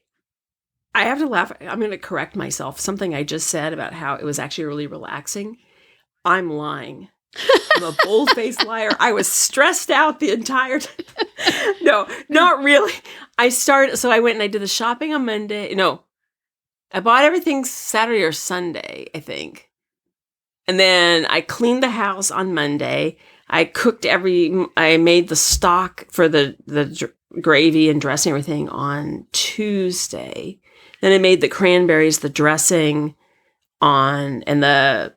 have to laugh. I'm going to correct myself. Something I just said about how it was actually really relaxing. I'm lying. I'm a bold-faced liar. I was stressed out the entire time. No, not really. So I went and I did the shopping on Monday. No, I bought everything Saturday or Sunday, I think. And then I cleaned the house on Monday. I made the stock for the gravy and dressing and everything on Tuesday. Then I made the cranberries, the dressing I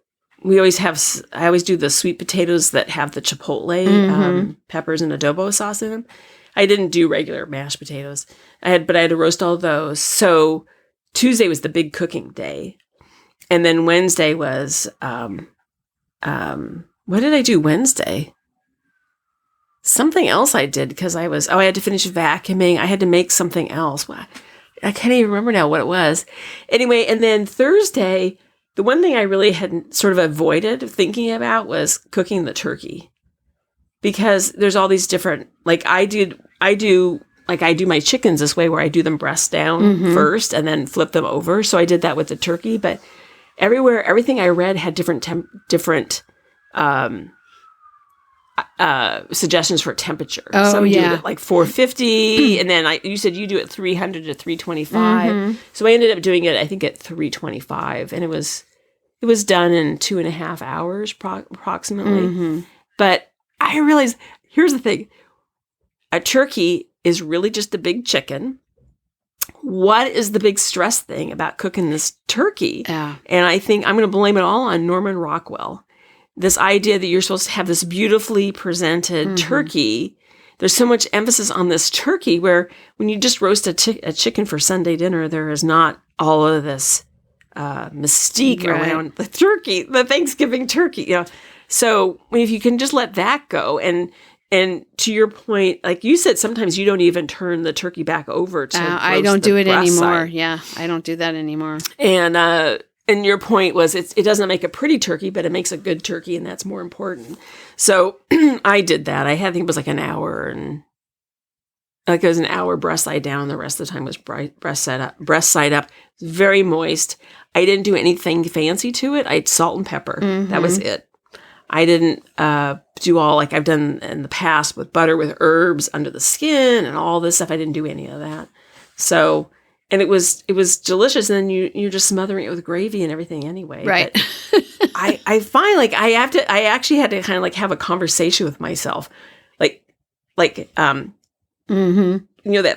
always do the sweet potatoes that have the chipotle peppers and adobo sauce in them. I didn't do regular mashed potatoes. I had to roast all those. So Tuesday was the big cooking day. And then Wednesday was, what did I do Wednesday? Something else I did because I had to finish vacuuming. I had to make something else. I can't even remember now what it was. Anyway, and then Thursday, the one thing I really had sort of avoided thinking about was cooking the turkey, because there's all these different, I do my chickens this way where I do them breast down first and then flip them over. So I did that with the turkey, but everything I read had different suggestions for temperature. Oh, Some do it yeah. at like 450, and then you said you do it 300 to 325. So I ended up doing it, I think, at 325, and it was done in 2.5 hours approximately. But I realized, here's the thing: a turkey is really just a big chicken. What is the big stress thing about cooking this turkey? Yeah. And I think I'm going to blame it all on Norman Rockwell. This idea that you're supposed to have this beautifully presented turkey. There's so much emphasis on this turkey, where when you just roast a chicken for Sunday dinner, there is not all of this mystique around the turkey, the Thanksgiving turkey. So if you can just let that go, and to your point, like you said, sometimes you don't even turn the turkey back over to I don't do it anymore. Side. Yeah, I don't do that anymore. And your point was it doesn't make a pretty turkey, but it makes a good turkey, and that's more important. So I did that. I think it was like an hour, and it was an hour breast side down. The rest of the time was breast side up. Very moist. I didn't do anything fancy to it. I had salt and pepper. That was it. I didn't do all like I've done in the past with butter with herbs under the skin and all this stuff. I didn't do any of that. So. And it was delicious, and then you're just smothering it with gravy and everything anyway. Right. I find I actually had to kind of have a conversation with myself, that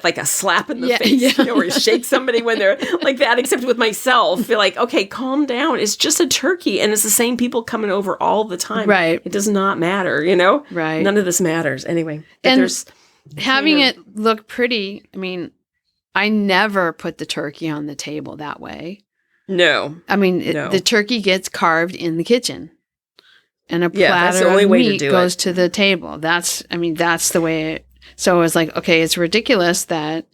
like a slap in the face, or you shake somebody when they're like that. Except with myself, feel like, okay, calm down. It's just a turkey, and it's the same people coming over all the time. Right. It does not matter, Right. None of this matters anyway. And having it look pretty, I mean, I never put the turkey on the table that way. No. I mean, No. the turkey gets carved in the kitchen. And a that's platter the only of way to meat do goes it. to the table. That's the way it. So it was like, okay, it's ridiculous that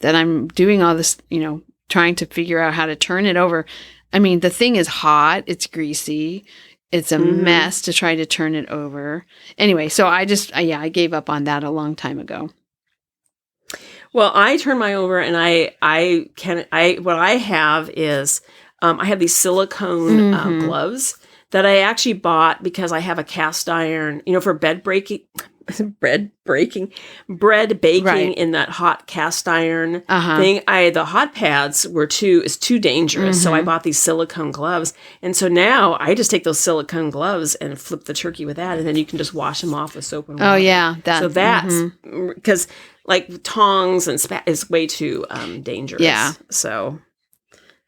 I'm doing all this, trying to figure out how to turn it over. I mean, the thing is hot. It's greasy. It's a mess to try to turn it over. Anyway, so I gave up on that a long time ago. Well, I turn mine over, and what I have is I have these silicone gloves that I actually bought because I have a cast iron, for bread baking Right. in that hot cast iron thing. The hot pads is too dangerous. So I bought these silicone gloves. And so now I just take those silicone gloves and flip the turkey with that. And then you can just wash them off with soap and water. Oh, yeah. So that's because like tongs and is way too dangerous. Yeah. So,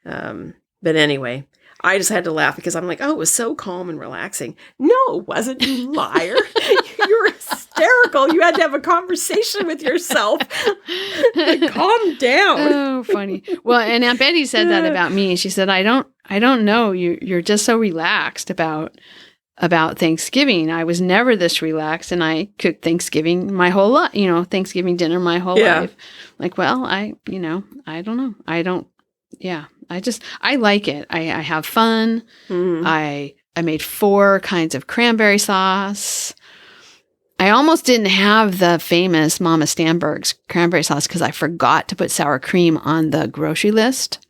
but anyway, I just had to laugh because I'm like, oh, it was so calm and relaxing. No, it wasn't, you liar. You're hysterical. You had to have a conversation with yourself. Like, calm down. Oh, funny. Well, and Aunt Betty said that about me. She said, I don't know. You're just so relaxed about Thanksgiving. I was never this relaxed, and I cooked Thanksgiving my whole life, Thanksgiving dinner my whole life. Like, well, I don't know. I like it. I have fun. I made 4 kinds of cranberry sauce. I almost didn't have the famous Mama Stanberg's cranberry sauce because I forgot to put sour cream on the grocery list.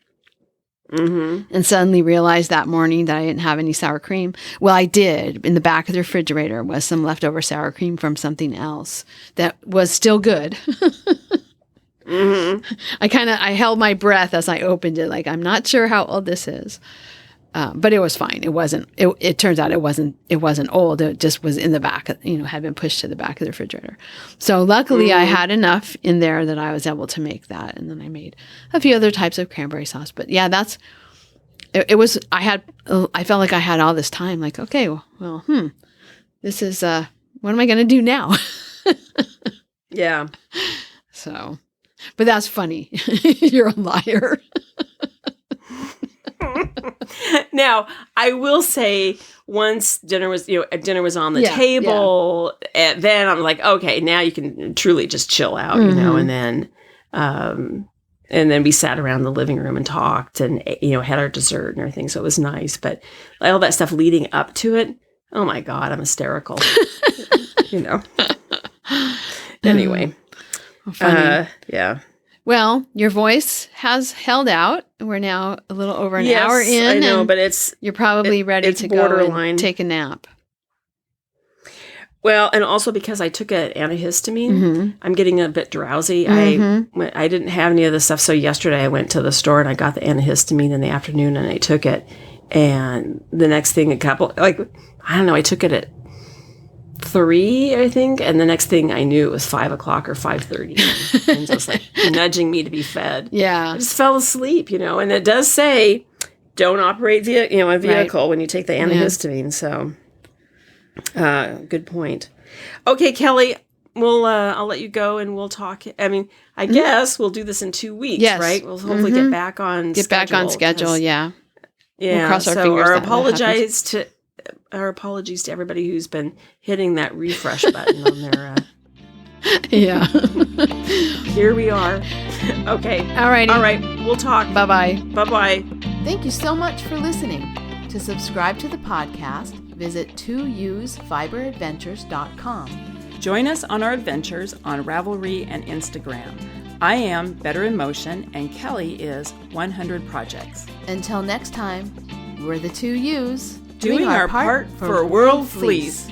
And suddenly realized that morning that I didn't have any sour cream. Well, I did. In the back of the refrigerator was some leftover sour cream from something else that was still good. I held my breath as I opened it, like, I'm not sure how old this is. But it was fine. It wasn't, it turns out it wasn't old. It just was in the back, had been pushed to the back of the refrigerator. So luckily I had enough in there that I was able to make that. And then I made a few other types of cranberry sauce. But yeah, I felt like I had all this time, like, okay, well, this is, what am I going to do now? Yeah. So, but that's funny. You're a liar. Now, I will say, once dinner was on the table, and then I'm like, okay, now you can truly just chill out, and then we sat around the living room and talked, and had our dessert and everything. So it was nice, but all that stuff leading up to it, oh my God, I'm hysterical. Anyway, funny. yeah. Well, your voice has held out. We're now a little over an hour in. I know, but you're probably ready to go and take a nap. Well, and also because I took an antihistamine, I'm getting a bit drowsy. I didn't have any of this stuff. So yesterday I went to the store and I got the antihistamine in the afternoon and I took it. And the next thing, I took it at 3, I think. And the next thing I knew, it was 5 o'clock or 5:30. And just like nudging me to be fed. Yeah. I just fell asleep, and it does say don't operate a vehicle when you take the antihistamine. So, good point. Okay, Kelly, I'll let you go and we'll talk. I mean, I guess we'll do this in 2 weeks, right? We'll hopefully get back on schedule. Yeah. Yeah. We'll cross our fingers. Our apologies to everybody who's been hitting that refresh button on their. Yeah. Here we are. Okay. All right. We'll talk. Bye-bye. Bye-bye. Thank you so much for listening. To subscribe to the podcast, visit 2ewesfiberadventures.com. Join us on our adventures on Ravelry and Instagram. I am Better in Motion, and Kelly is 100 Projects. Until next time, we're the 2 Ewes. Doing our part for World Fleece.